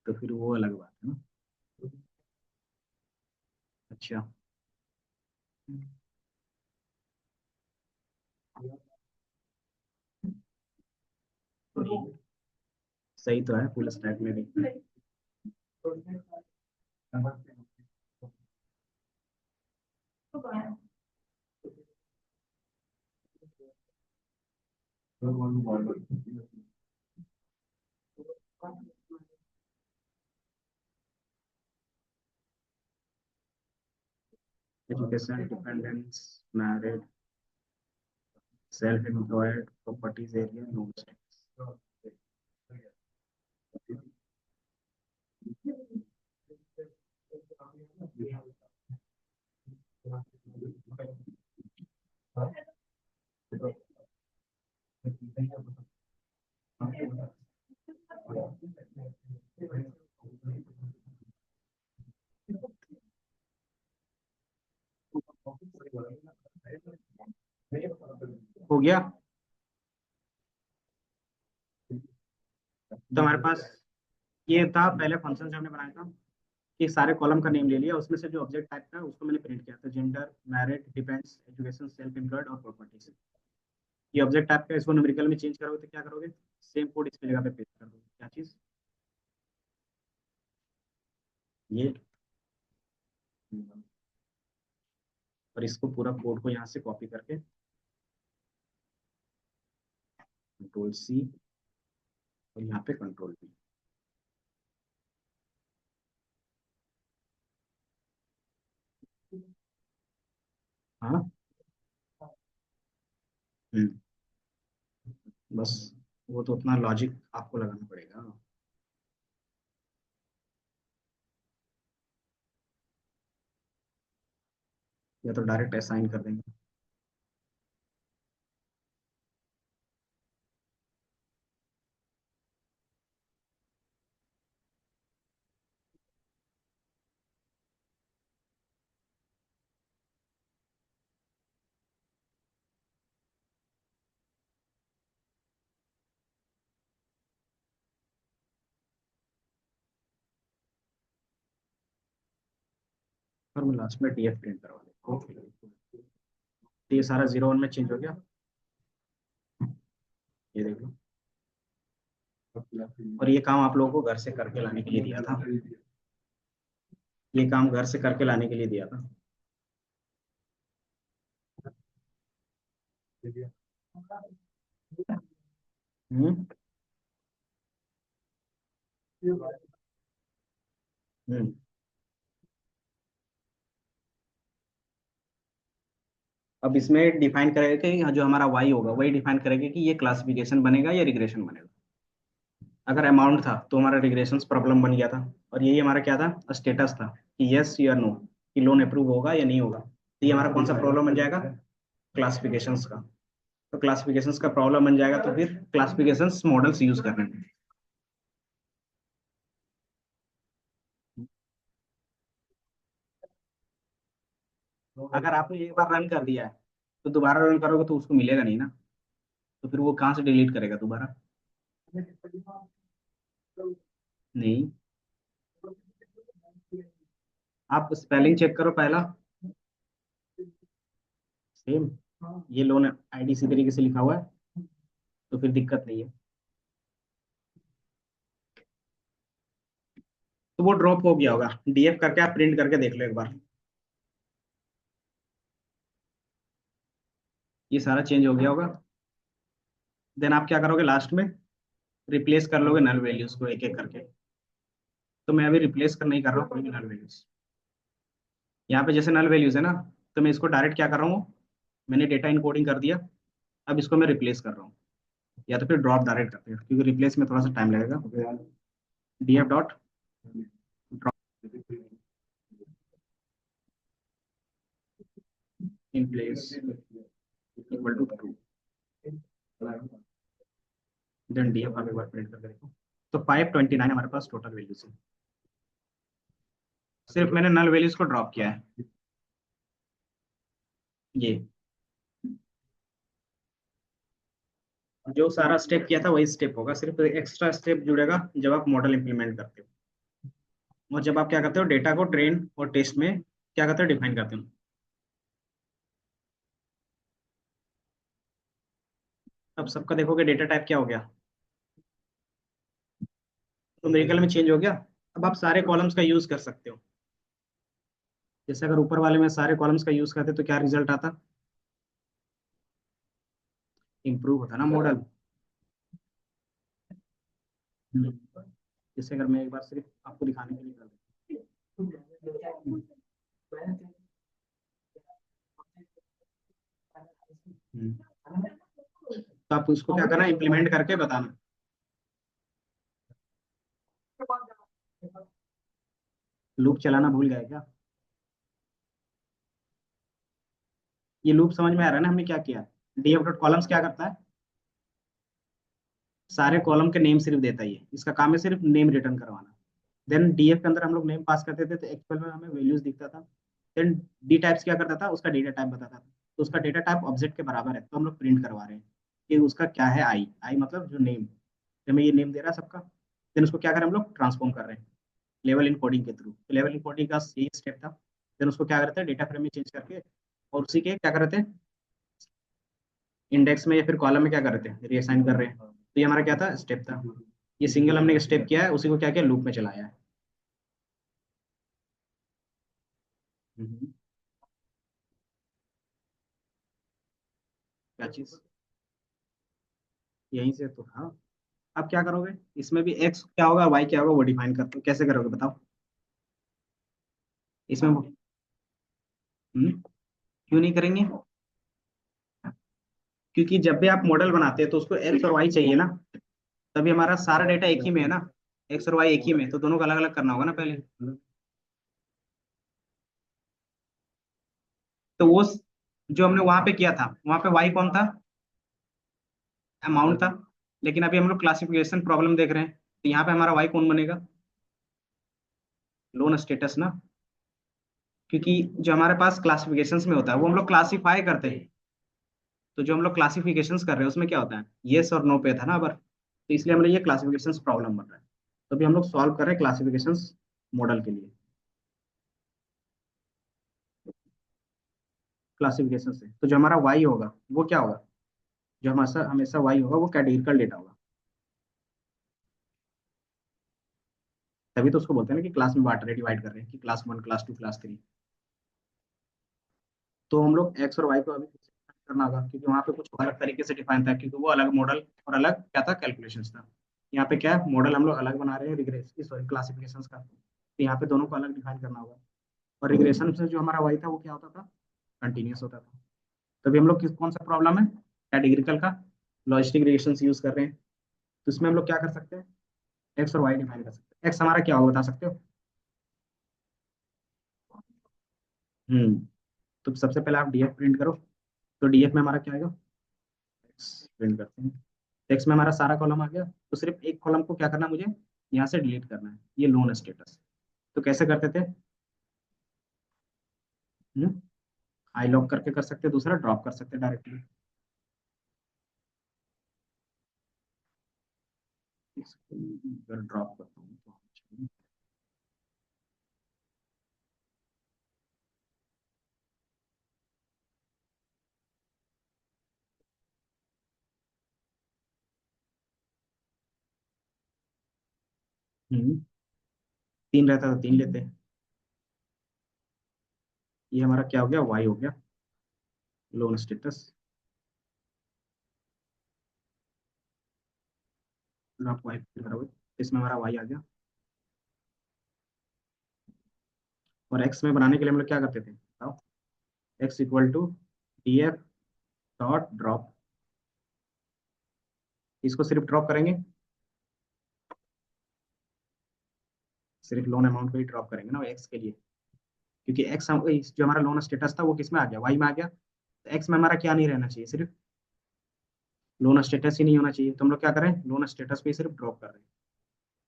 तो फिर वो अलग बात है ना। अच्छा। सही तो है, फुल स्टैक में भी। Education, dependents, married, self employed, properties area, no states. हो गया। तो हमारे पास ये था पहले फंक्शन जो हमने बनाया था कि सारे कॉलम का नेम ले लिया, उसमें से जो ऑब्जेक्ट टाइप था उसको मैंने प्रिंट किया था, gender, married, depends, education, self employed और प्रॉपर्टीज। ये ऑब्जेक्ट टाइप का, इसको न्यूमेरिकल में चेंज करोगे तो क्या करोगे, सेम कोड इसकी जगह पे पेस्ट कर दोगे। क्या चीज, ये। और इसको पूरा कोड को यहाँ से कॉपी करके कंट्रोल C और यहाँ पे कंट्रोल V। हाँ। हम्म, बस वो तो उतना लॉजिक आपको लगाना पड़ेगा। या तो डायरेक्ट असाइन कर देंगे। और मैं लास्ट में DF प्रिंट करवा देंगे। ओके, तो ये सारा 0 1 में चेंज हो गया। ये देख लो। और ये काम आप लोगों को घर से करके लाने के लिए दिया था। ये काम घर से करके लाने के लिए दिया था। हम्म। हम्म। अब इसमें डिफाइन करेगा कि जो हमारा वाई होगा वही डिफाइन करेगा कि ये क्लासिफिकेशन बनेगा या रिग्रेशन बनेगा। अगर अमाउंट था तो हमारा रिग्रेशन प्रॉब्लम बन गया था। और यही हमारा क्या था, स्टेटस था कि यस या नो, कि लोन अप्रूव होगा या नहीं होगा। तो ये हमारा कौन सा प्रॉब्लम बन जाएगा, क्लासिफिकेशंस का। तो क्लासिफिकेशंस का प्रॉब्लम बन जाएगा, तो फिर क्लासिफिकेशंस मॉडल्स यूज करने में। अगर आपने एक बार रन कर दिया है तो दोबारा रन करोगे तो उसको मिलेगा नहीं ना। तो फिर वो कहाँ से डिलीट करेगा दोबारा। नहीं, आप स्पेलिंग चेक करो पहला। सेम, ये लोन आईडी इसी तरीके से लिखा हुआ है, तो फिर दिक्कत नहीं है। तो वो ड्रॉप हो गया होगा, DF करके आप प्रिंट करके देख लो एक बार। ये सारा चेंज हो गया होगा। देन आप क्या करोगे लास्ट में, रिप्लेस कर लोगे नल वैल्यूज को एक एक करके। तो मैं अभी रिप्लेस कर नहीं कर रहा हूँ कोई भी नल वैल्यूज। यहाँ पे जैसे नल वैल्यूज है ना, तो मैं इसको डायरेक्ट क्या कर रहा हूँ, मैंने डेटा इनकोडिंग कर दिया। अब इसको मैं रिप्लेस कर रहा हूँ, या तो फिर ड्रॉप डायरेक्ट करते हैं क्योंकि रिप्लेस में थोड़ा सा टाइम लगेगा। DF dot drop in place equal to true. Then DF आप एक बार प्रिंट करके देखो। तो 529 हमारे पास टोटल वैल्यूज है। सिर्फ मैंने नल वैल्यूज को ड्रॉप किया है। ये जो सारा स्टेप किया था वही स्टेप होगा, सिर्फ एक्स्ट्रा स्टेप जुड़ेगा जब आप मॉडल इंप्लीमेंट करते हो। और जब आप क्या करते हो, डेटा को ट्रेन और टेस्ट में क्या करते हो, डिफाइन करते हो। अब सबका देखोगे डेटा टाइप क्या हो गया, तो न्यूमेरिकल में चेंज हो गया। अब आप सारे कॉलम्स का यूज कर सकते हो। जैसे अगर ऊपर वाले में सारे कॉलम्स का यूज करते तो क्या रिजल्ट आता? इम्प्रूव होता ना मॉडल। जैसे अगर मैं एक बार सिर्फ आपको दिखाने के लिए कर दूं। तो आप उसको क्या करना, इम्प्लीमेंट करके बताना। लूप चलाना भूल गए क्या? ये लूप समझ में आ रहा है ना, हमने क्या किया? डीएफ डॉट कॉलम्स क्या करता है? सारे कॉलम के नेम सिर्फ देता ही है, इसका काम है सिर्फ नेम रिटर्न करवाना। देन डीएफ के अंदर हम लोग नेम पास करते थे तो एक्चुअल में हमें वैल्यूज दिखता था। देन डी टाइप्स क्या करता था, उसका डेटा टाइप बताता था। तो उसका डेटा टाइप ऑब्जेक्ट के बराबर है, तो हम लोग प्रिंट करवा रहे हैं कि उसका क्या है, आई आई मतलब जो नेम, हमें ये नेम दे रहा है सबका। देन उसको क्या करें, हम लोग ट्रांसफॉर्म कर रहे हैं लेवल इनकोडिंग के थ्रू। तो लेवल इनकोडिंग का यही स्टेप था। देन उसको क्या करते हैं, डेटा फ्रेम में चेंज करके, और उसी के क्या करते हैं, इंडेक्स में या फिर कॉलम में क्या कर रहे थे, रीअसाइन कर रहे हैं। तो ये हमारा क्या था, स्टेप था। ये सिंगल हमने स्टेप किया है, उसी को क्या किया, लूप में चलाया है। हम्म। क्या चीज? यहीं से तो हाँ। अब क्या करोगे, इसमें भी एक्स क्या होगा, वाई क्या होगा, वो डिफाइन करते हो, कैसे करोगे बताओ? इसमें क्यों नहीं करेंगे? क्योंकि जब भी आप मॉडल बनाते हैं तो उसको एक्स और वाई चाहिए ना। तभी हमारा सारा डेटा एक ही में है ना। एक्स और वाई एक ही में है, तो दोनों को अलग अलग करना होगा ना पहले। तो वो जो हमने वहां पे किया था, वहां पे वाई कौन था, अमाउंट था। लेकिन अभी हम लोग क्लासिफिकेशन प्रॉब्लम देख रहे हैं, तो यहाँ पे हमारा वाई कौन बनेगा, लोन स्टेटस ना। क्योंकि जो हमारे पास क्लासिफिकेशंस में होता है वो हम लोग क्लासिफाई करते हैं। तो जो हम लोग क्लासिफिकेशंस कर रहे हैं उसमें क्या होता है, येस और नो पे था ना अबर, तो इसलिए हम लोग ये क्लासिफिकेशंस प्रॉब्लम बन रहा है। तो अभी हम लोग सॉल्व कर रहे हैं क्लासिफिकेशंस मॉडल के लिए। क्लासिफिकेशन से तो जो हमारा वाई होगा वो क्या होगा, जो हमारा हमेशा वाई होगा वो कैटेगरिकल डेटा होगा। तभी तो उसको बोलते हैं ना कि क्लास में बांट रहे, डिवाइड कर रहे हैं कि class one, class two, class three. तो हम लोग एक्स और वाई को अभी करना होगा, क्योंकि वहाँ पे कुछ अलग तरीके से डिफाइन था, क्योंकि वो अलग मॉडल और अलग क्या था, कैलकुलेशन था। यहाँ पे क्या है, मॉडल हम लोग अलग बना रहे हैं रिग्रेस की, सॉरी क्लासिफिकेशन का, तो यहाँ पे दोनों को अलग डिफाइन करना होगा। और रिग्रेशन से जो हमारा वाई था वो क्या होता था, कंटिन्यूस होता था। तभी हम लोग किस कौन सा प्रॉब्लम है, कैटेगरिकल का लॉजिस्टिक रिलेशन यूज कर रहे हैं। तो इसमें हम लोग क्या कर सकते हैं, एक्स और वाई डिफाइन कर सकते हैं। एक्स हमारा क्या होगा बता सकते हो? हम्म। तो सबसे पहले आप डीएफ प्रिंट करो। तो डीएफ में हमारा क्या आएगा, एक्स प्रिंट करते हैं। टेक्स्ट में हमारा सारा कॉलम आ गया, तो सिर्फ एक कॉलम को क्या करना है मुझे, यहाँ से डिलीट करना है, ये लोन स्टेटस। तो कैसे करते थे, आई लॉक करके कर सकते हैं, दूसरा ड्रॉप कर सकते हैं डायरेक्टली। अगर ड्रॉप करता हूँ तो हम्म, तीन रहता तो तीन लेते। ये हमारा क्या हो गया, वाई हो गया, लोन स्टेटस। ड्रॉप वाई करोगे, इसमें हमारा वाई आ गया। और एक्स में बनाने के लिए हम लोग क्या करते थे बताओ, x equal to d f dot drop. इसको सिर्फ ड्रॉप करेंगे, सिर्फ लोन अमाउंट को ही ड्रॉप करेंगे ना एक्स के लिए। क्योंकि एक्स जो हमारा लोन स्टेटस था वो किस में आ गया, वाई में आ गया। तो एक्स में हमारा क्या नहीं रहना चाहिए, सिर्फ लोन स्टेटस ही नहीं होना चाहिए। तो हम लोग क्या करें, लोन स्टेटस पे ही सिर्फ ड्रॉप कर रहे हैं।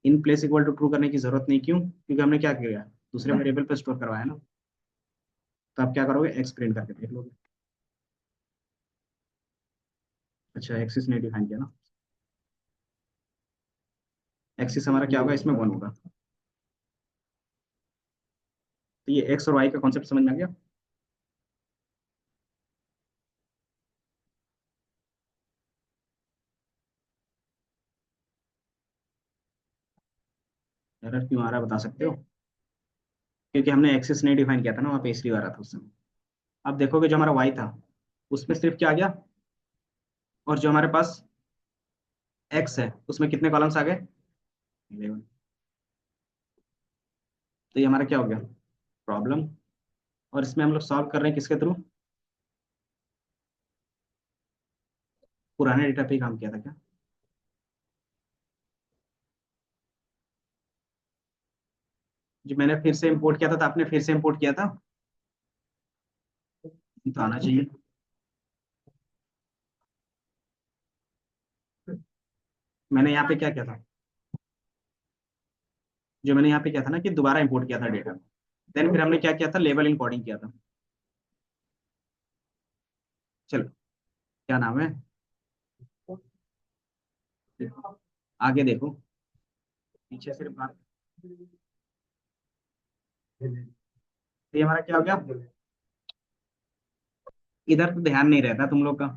In place equal to true करने की जरूरत नहीं, क्यों, क्योंकि हमने क्या किया, दूसरे वेरिएबल पे स्टोर करवाया ना। तो आप क्या करोगे, एक्स प्रिंट करके देख लोगे। अच्छा, एक्सिस नहीं डिफाइन किया ना। एक्सिस हमारा क्या होगा, इसमें वन होगा। तो ये एक्स और वाई का कॉन्सेप्ट समझ में आ गया। एरर क्यों आ रहा है बता सकते हो? क्योंकि हमने एक्सिस नहीं डिफाइन किया था ना वहाँ पे, इसलिए आ रहा था उस समय। अब देखोगे जो हमारा वाई था उसमें सिर्फ क्या आ गया, और जो हमारे पास एक्स है उसमें कितने कॉलम्स आ गए, 11। तो ये हमारा क्या हो गया, प्रॉब्लम। और इसमें हम लोग सॉल्व कर रहे हैं किसके थ्रू, पुराने डेटा पे ही काम किया था क्या। जो मैंने फिर से इंपोर्ट किया था तो आपने फिर से इंपोर्ट किया था, ये तो आना चाहिए। मैंने यहाँ पे क्या किया था, जो मैंने यहाँ पे किया था ना कि दोबारा इंपोर्ट किया था डेटा, देन फिर हमने क्या किया था, लेबल इंकोडिंग किया था। चलो, क्या नाम है, आगे देखो, पीछे सिर्फ बात। तो ये हमारा क्या हो गया, इधर तो ध्यान नहीं रहता तुम लोग का।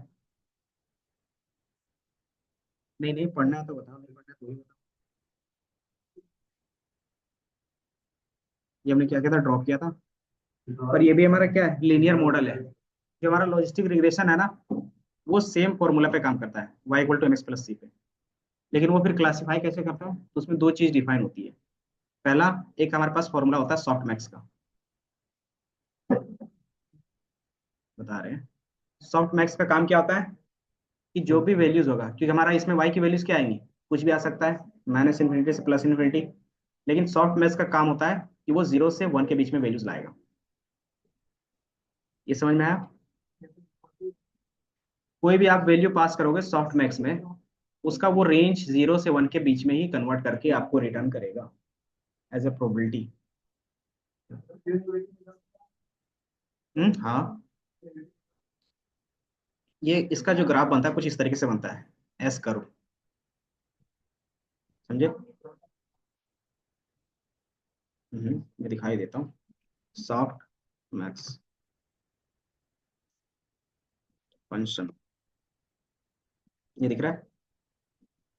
नहीं नहीं, पढ़ना है तो बताओ, नहीं पढ़ना है तो भी बताओ। ये हमने क्या किया था, ड्रॉप किया था। पर ये भी हमारा क्या है, लीनियर मॉडल है। जो हमारा लॉजिस्टिक रिग्रेशन है ना, वो सेम फॉर्मूला पे काम करता है, y equal to M X plus C पे। लेकिन वो फिर क्लासीफाई कैसे करता है, तो उसमें दो चीज डिफाइन होती है। पहला, एक हमारे पास फॉर्मूला होता है सॉफ्ट मैक्स का, बता रहे हैं। सॉफ्ट मैक्स का काम क्या होता है कि जो भी वैल्यूज होगा, क्योंकि हमारा इसमें y की वैल्यूज क्या आएंगी, कुछ भी आ सकता है, माइनस इन्फिनिटी से प्लस इन्फिनिटी। लेकिन सॉफ्ट मैक्स का काम होता है कि वो 0 से 1 के बीच में वैल्यूज लाएगा। ये समझ में आया। कोई भी आप वैल्यू पास करोगे सॉफ्ट मैक्स में, उसका वो रेंज 0 से 1 के बीच में ही कन्वर्ट करके आपको रिटर्न करेगा एज ए प्रोबेबिलिटी। हाँ, ये इसका जो ग्राफ बनता है कुछ इस तरीके से बनता है, एस करो, समझे। मैं दिखाई देता हूँ, सॉफ्ट मैक्स फंक्शन, ये दिख रहा है।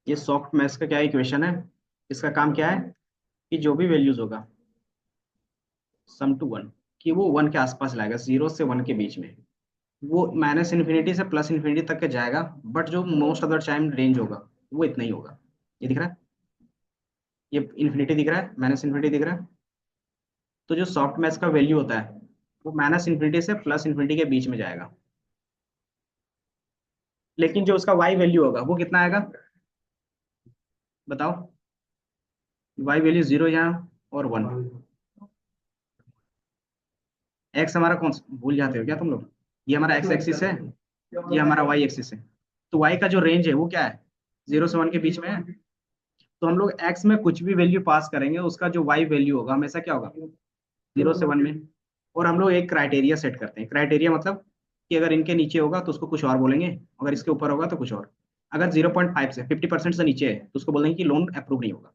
ये सॉफ्ट मैक्स का क्या इक्वेशन है, इसका काम क्या है कि जो भी वैल्यूज होगा सम टू 1, कि वो 1 के आसपास लाएगा, 0 से 1 के बीच में। वो माइनस इन्फिनिटी से प्लस इन्फिनिटी तक के जाएगा, बट जो most of the time range होगा वो इतना ही होगा। ये दिख रहा है, ये इन्फिनिटी दिख रहा है, माइनस इन्फिनिटी दिख रहा है। तो जो सॉफ्ट मैक्स का वैल्यू होता है वो माइनस इन्फिनिटी से प्लस इन्फिनिटी के बीच में जाएगा। लेकिन जो उसका वाई वैल्यू होगा वो कितना आएगा, बताओ। वाई वैल्यू 0 यहाँ और 1। एक्स हमारा कौन सा, भूल जाते हो क्या तुम लोग, ये हमारा एक्स एक्सिस है, ये हमारा वाई एक्सिस है। तो वाई का जो रेंज है वो क्या है, 0 से 1 के बीच में है। तो हम लोग एक्स में कुछ भी वैल्यू पास करेंगे, उसका जो वाई वैल्यू होगा हमेशा क्या होगा, 0 से 1 में। और हम लोग एक क्राइटेरिया सेट करते हैं, क्राइटेरिया मतलब कि अगर इनके नीचे होगा तो उसको कुछ और बोलेंगे, अगर इसके ऊपर होगा तो कुछ और। अगर 0.5 से 50% से नीचे है तो उसको बोलेंगे कि लोन अप्रूव नहीं होगा।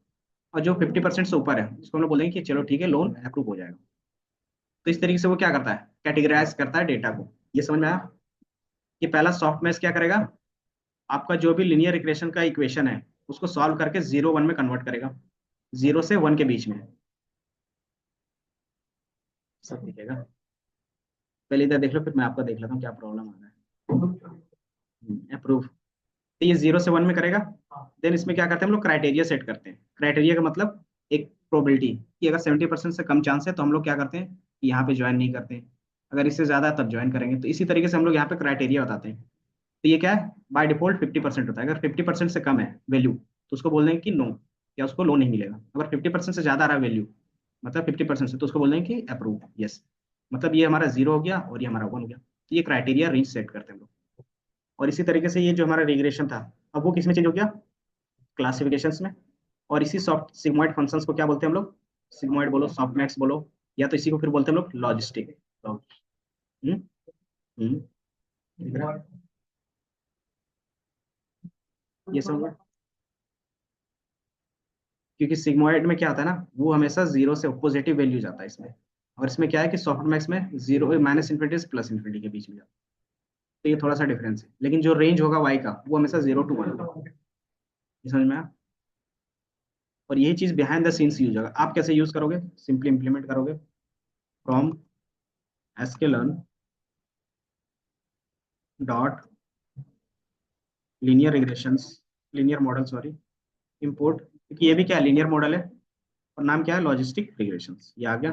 और जो 50% से ऊपर है उसको हम लोग बोलेंगे कि चलो ठीक है, लोन अप्रूव हो जाएगा। तो इस तरीके से वो क्या करता है, कैटेगराइज करता है डेटा को। ये समझ में आया। ये पहला सॉफ्ट मैथ क्या करेगा, आपका जो भी लिनियर इक्वेशन का इक्वेशन है उसको सॉल्व करके 0 1 में कन्वर्ट करेगा, 0 से 1 के बीच में। सब दिखेगा, पहले इधर देख लो फिर मैं आपका देख लेता हूँ क्या प्रॉब्लम आ रहा है। अप्रूव, तो ये 0 से 1 में करेगा। देन इसमें क्या करते हैं हम लोग, क्राइटेरिया सेट करते हैं। क्राइटेरिया का मतलब एक प्रोबेबिलिटी, कि अगर 70% से कम चांस है तो हम लोग क्या करते हैं कि यहाँ पे ज्वाइन नहीं करते हैं, अगर इससे ज्यादा है तब ज्वाइन करेंगे। तो इसी तरीके से हम लोग यहाँ पे क्राइटेरिया बताते हैं। तो ये क्या है, बाय डिफॉल्ट 50% होता है। अगर 50% से कम है वैल्यू तो उसको बोल देंगे कि नो, या उसको लोन नहीं मिलेगा। अगर 50% से ज्यादा आ रहा है वैल्यू, मतलब 50% से, तो उसको बोल देंगे कि अप्रूव, यस। मतलब ये हमारा 0 हो गया और ये हमारा 1 हो गया। तो ये क्राइटेरिया रेंज सेट करते हैं हम लोग। और इसी तरीके से ये जो हमारा रिग्रेशन था, अब वो किस में चेंज हो गया, क्लासिफिकेशंस में। और इसी सॉफ्ट सिग्मॉइड फंक्शंस को क्या बोलते हैं हम लोग, सिग्मॉइड बोलो, सॉफ्ट मैक्स बोलो, या तो इसी को फिर बोलते हैं हम लोग लॉजिस्टिक। तो हम्म हम्म ठीक है? ये समझ, क्योंकि सिग्मॉइड में क्या आता है ना, वो हमेशा 0 से पॉजिटिव वैल्यू जाता है इसमें। और इसमें क्या है कि सॉफ्ट मैक्स में 0 माइनस इन्फिनिटी से प्लस इन्फिनिटी के बीच में जाता है। तो ये थोड़ा सा डिफरेंस है, लेकिन जो रेंज होगा वाई का वो हमेशा 0 to 1 होगा। ये समझ में आया। और यही चीज बिहाइंड द सीन्स यूज होगा, आप कैसे यूज करोगे, सिंपली इंप्लीमेंट करोगे। From sklearn dot linear regressions, linear model sorry, import, क्योंकि ये भी क्या लीनियर मॉडल है और नाम क्या है लॉजिस्टिक रिग्रेशंस, ये आ गया।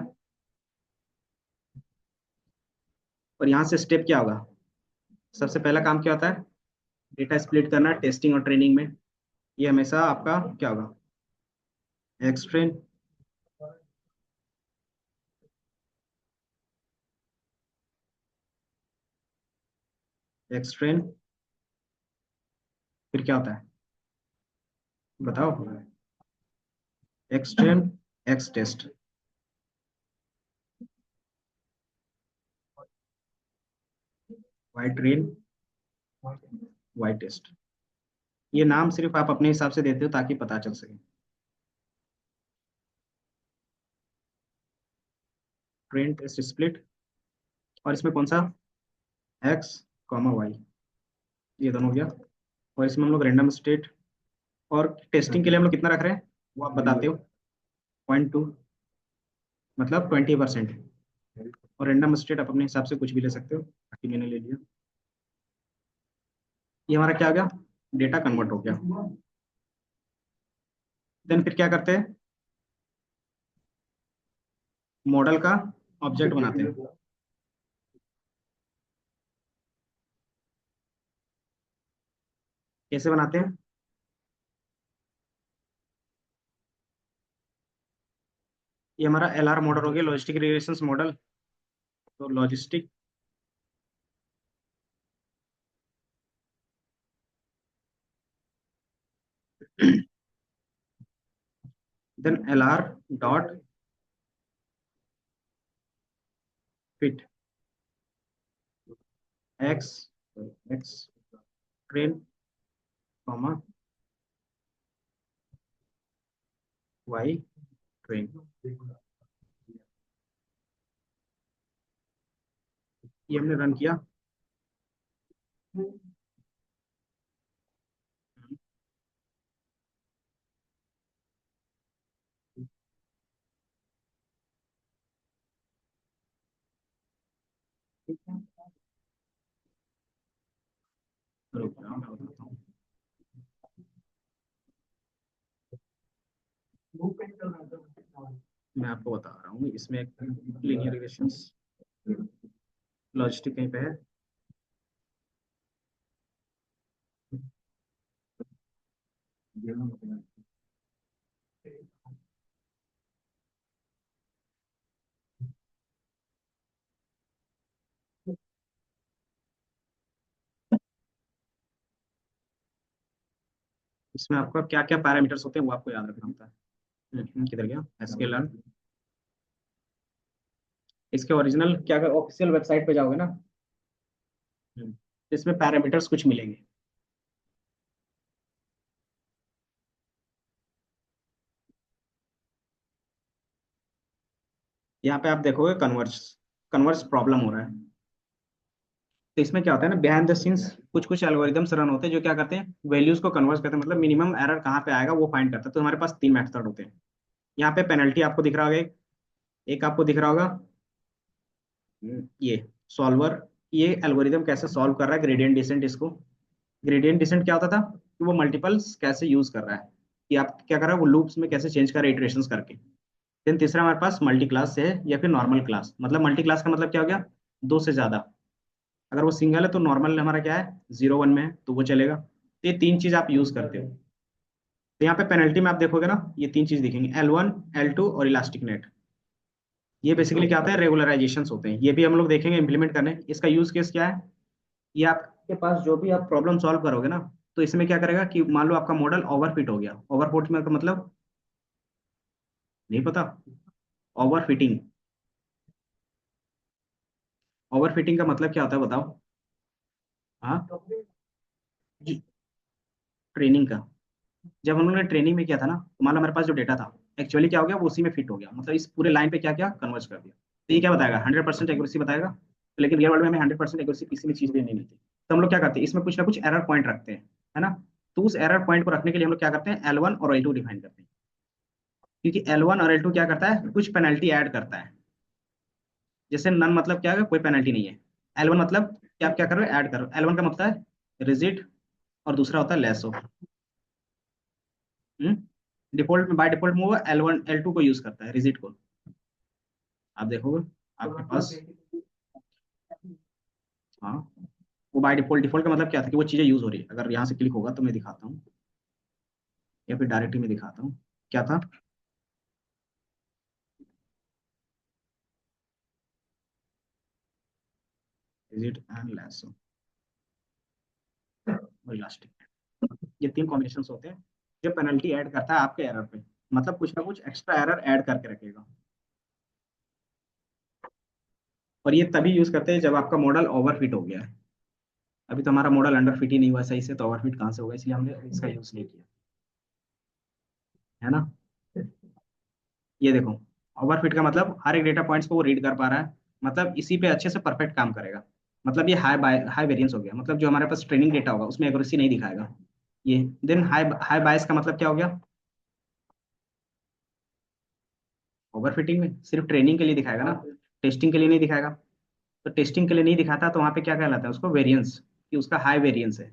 और यहाँ से स्टेप क्या होगा, सबसे पहला काम क्या होता है, डेटा स्प्लिट करना टेस्टिंग और ट्रेनिंग में। ये हमेशा आपका क्या होगा, एक्सट्रेन एक्सट्रेन, फिर क्या होता है बताओ, x train x test, y train y test. ये नाम सिर्फ आप अपने हिसाब से देते हो ताकि पता चल सके। ट्रेन टेस्ट स्प्लिट, और इसमें कौन सा, एक्स कॉमा वाई, ये दोनों हो गया। और इसमें हम लोग रैंडम स्टेट, और टेस्टिंग के लिए हम लोग कितना रख रहे हैं वो आप बताते हो, 0.2, मतलब 20%। और रैंडम स्टेट आप अपने हिसाब से कुछ भी ले सकते हो, बाकी मैंने ले लिया। ये हमारा क्या आ गया, डेटा कन्वर्ट हो गया। देन फिर क्या करते हैं, मॉडल का ऑब्जेक्ट बनाते हैं। कैसे बनाते हैं, ये हमारा एल आर मॉडल हो गया, लॉजिस्टिक रिलेशंस मॉडल। तो logistic, then l r dot fit x, x train comma y train. ये हमने रन किया। ठीक है, रुक जाओ, मैं बताता हूँ। मैं आपको बता रहा हूँ, इसमें एक लीनियर रिलेशंस लॉजिस्टिक कहीं पे है। इसमें आपका क्या क्या पैरामीटर्स होते हैं वो आपको याद रखना होता है। किधर गया एसक्यूएल, इसके ओरिजिनल क्या, ऑफिशियल वेबसाइट पे जाओगे ना, तो इसमें पैरामीटर्स कुछ मिलेंगे। यहाँ पे आप देखोगे कन्वर्ज, कन्वर्ज प्रॉब्लम हो रहा है। तो इसमें क्या होता है ना, बिहाइंड द सीन्स कुछ कुछ एल्गोरिदम्स रन होते हैं जो क्या करते हैं, वैल्यूज को कन्वर्ट करते हैं, मतलब मिनिमम एरर कहाँ पे आएगा वो फाइंड करता है। तो हमारे पास तीन मेथड होते हैं। यहाँ पे पेनल्टी आपको दिख रहा होगा, एक आपको दिख रहा होगा ये सॉल्वर, ये एल्गोरिदम कैसे सॉल्व कर रहा है ग्रेडियंट डिसेंट। इसको ग्रेडियंट डिसेंट क्या होता था कि वो मल्टीपल्स कैसे यूज कर रहा है, कि आप क्या कर रहा है वो लूप्स में कैसे चेंज कर रहे हैं इटरेशंस करके। देन तीसरा हमारे पास मल्टी क्लास है या फिर नॉर्मल क्लास, मतलब मल्टी क्लास का मतलब क्या हो गया, दो से ज्यादा। अगर वो सिंगल है तो नॉर्मल हमारा क्या है 0 1 में है तो वो चलेगा। तो ये तीन चीज आप यूज करते हो। तो यहाँ पे पेनल्टी में आप देखोगे ना, ये तीन चीज दिखेंगे, L1 L2 और इलास्टिक नेट। ये बेसिकली क्या होता है, रेगुलराइजेशन होते हैं। ये भी हम लोग देखेंगे इम्प्लीमेंट करने। इसका यूज केस क्या है, ये आपके पास जो भी आप प्रॉब्लम सॉल्व करोगे ना, तो इसमें क्या करेगा कि मान लो आपका मॉडल ओवरफिट हो गया। ओवरफिट में का मतलब नहीं पता, ओवरफिटिंग, ओवरफिटिंग का मतलब क्या होता है बताओ। हाँ, ट्रेनिंग का, जब हम लोगों ने ट्रेनिंग में किया था ना, तो मान लो हमारे पास जो डेटा था एक्चुअली क्या हो गया, वो उसी में फिट हो गया, मतलब इस पूरे लाइन पे क्या क्या कन्वर्ज कर दिया। तो ये क्या बताएगा, 100% एक्यूरेसी बताएगा। तो लेकिन रियल वर्ल्ड में हमें 100% एक्यूरेसी किसी भी चीज में नहीं मिलती। तो हम लोग क्या करते हैं, इसमें कुछ ना कुछ एरर पॉइंट रखते हैं, है ना। तो उस एरर पॉइंट को रखने के लिए हम लोग क्या करते हैं, L1 और L2 डिफाइन करते हैं। क्योंकि L1 और L2 क्या करता है, कुछ पेनल्टी ऐड करता है। जैसे नन मतलब क्या है, कोई पेनल्टी नहीं है। L1 मतलब कि आप क्या कर रहे हो, ऐड करो। L1 का मतलब है रिजिड, और दूसरा होता है लेसो। डिफॉल्ट में, बाय डिफॉल्ट में वो L1 L2 को यूज करता है, रिजिड को। आप देखोगे आपके पास। हाँ, वो बाय डिफॉल्ट, डिफॉल्ट का मतलब क्या था कि वो चीजें यूज हो रही है। अगर यहाँ से क्लिक होगा तो मैं दिखाता हूँ, या फिर डायरेक्टली मैं दिखाता हूँ क्या था। रिजिड एंड लेसो और इलास्टिक, ये तीन कॉम्बिनेशन होते हैं जो पेनल्टी ऐड करता है आपके एरर पे। मतलब कुछ ना कुछ एक्स्ट्रा एरर ऐड करके रखेगा। और ये तभी यूज करते हैं जब आपका मॉडल ओवरफिट हो गया है। अभी तो हमारा मॉडल अंडर फिट ही नहीं हुआ सही से, तो ओवरफिट कहाँ से होगा, इसलिए हमने इसका यूज नहीं किया, है ना। ये देखो, ओवरफिट का मतलब हर एक डेटा पॉइंट्स को वो रीड कर पा रहा है, मतलब इसी पे अच्छे से परफेक्ट काम करेगा। मतलब ये हाई वेरिएंस हो गया, मतलब जो हमारे पास ट्रेनिंग डेटा होगा उसमें एक्यूरेसी नहीं दिखाएगा ये। देन हाई हाई बायस का मतलब क्या हो गया, ओवरफिटिंग में सिर्फ ट्रेनिंग के लिए दिखाएगा ना, टेस्टिंग के लिए नहीं दिखाएगा। तो टेस्टिंग के लिए नहीं दिखाता तो वहाँ पे क्या कहलाता है उसको, वेरिएंस, कि उसका हाई वेरिएंस है।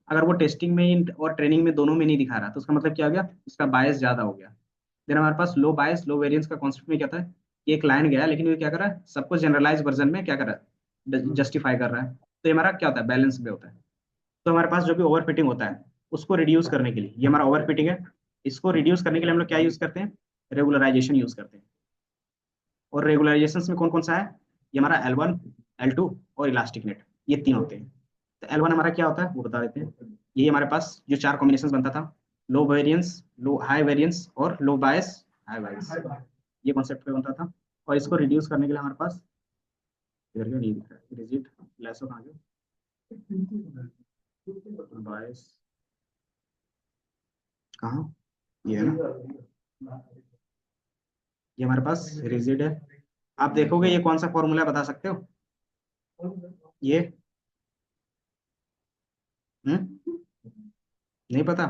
अगर वो टेस्टिंग में और ट्रेनिंग में दोनों में नहीं दिखा रहा तो उसका मतलब क्या हो गया, उसका बायस ज्यादा हो गया। देन हमारे पास लो बायस लो वेरिएंस का कॉन्सेप्ट में क्या था कि एक लाइन गया लेकिन ये क्या कर रहा है, सबको जनरलाइज वर्जन में क्या कर रहा है, जस्टिफाई कर रहा है। तो ये हमारा क्या होता है, बैलेंस में होता है। तो हमारे पास जो भी ओवर फिटिंग होता है उसको रिड्यूस करने के लिए, ये हमारा ओवर फिटिंग है, इसको रिड्यूस करने के लिए हम लोग क्या यूज करते हैं, रेगुलराइजेशन यूज करते हैं। और रेगुलराइजेशन में कौन कौन सा है, ये हमारा L1 L2 और इलास्टिक नेट, ये तीन होते हैं। तो L1 हमारा क्या होता है वो बता देते हैं। ये हमारे पास जो चार कॉम्बिनेशन बनता था, लो वेरिएंस, लो हाई वेरिएंस और लो बायस, हाई बायस, ये कॉन्सेप्ट पे बनता था। और इसको रिड्यूस करने के लिए हमारे पास, इधर क्यों नहीं दिख रहा है, रिजिड लेसो कहाँ गया, बायस कहाँ, ये है ना, ये हमारे पास रिजिड है। आप देखोगे ये कौन सा फॉर्मूला बता सकते हो, ये हम्म, नहीं पता,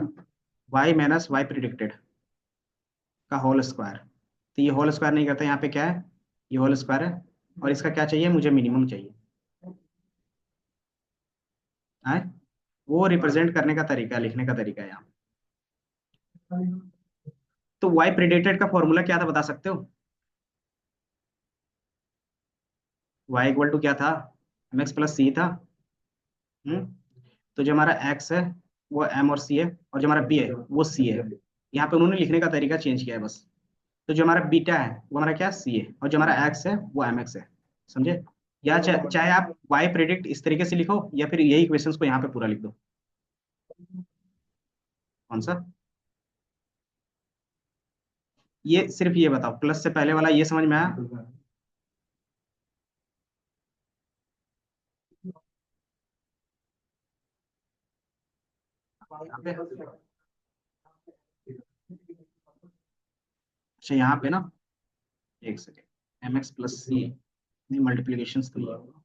वाई माइनस वाई प्रिडिक्टेड का होल स्क्वायर। तो ये होल स्क्वायर नहीं करता, यहाँ पे क्या है, ये होल स्क्वायर है। और इसका क्या चाहिए, मुझे मिनिमम चाहिए है। वो रिप्रेजेंट करने का तरीका, लिखने का तरीका है यहाँ। तो वाई प्रिडिक्टेड का फॉर्मूला क्या था बता सकते हो, वाई इक्वल टू क्या था, एम एक्स प्लस सी था। हम्म, तो जो हमारा एक्स है वो एम और सी है, और जो हमारा बी है वो सी है। यहाँ पे उन्होंने लिखने का तरीका चेंज किया है बस। तो जो हमारा बीटा है वो हमारा क्या, सी है, और जो हमारा एक्स है वो एम एक्स है। समझे। या चाहे आप वाई प्रेडिक्ट इस तरीके से लिखो, या फिर यही क्वेश्चंस को यहाँ पे पूरा लिख दो। कौन सा, ये सिर्फ ये बताओ, प्लस से पहले वाला ये समझ में आया। यहाँ पे, अच्छा यहाँ पे ना, एक सेकेंड, एम एक्स प्लस सी, नहीं मल्टीप्लीकेशन तो ये होगा,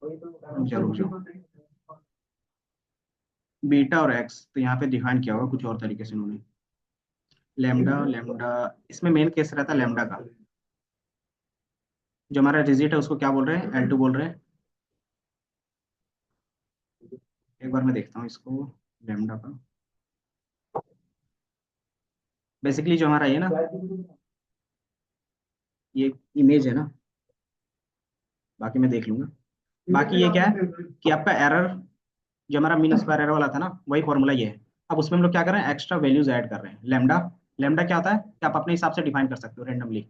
रुक जाओ रुक जाओ, बीटा और एक्स तो यहाँ पे डिफाइन किया होगा कुछ और तरीके से उन्होंने। लेमडा लेमडा, इसमें मेन केस रहता है लेमडा का। जो हमारा रिजिट है उसको क्या बोल रहे हैं, L2 बोल रहे हैं। एक बार मैं देखता हूँ इसको, लेमडा का बेसिकली जो हमारा ये ना, ये इमेज है ना, बाकी मैं देख लूंगा। बाकी ये क्या है कि आपका एरर, जो हमारा मीन स्क्वायर एरर वाला था ना, वही फॉर्मूला ये है। अब उसमें हम लोग क्या कर रहे हैं, एक्स्ट्रा वैल्यूज ऐड कर रहे हैं। लेमडा, लेमडा क्या होता है कि आप अपने हिसाब से डिफाइन कर सकते हो रेंडमली,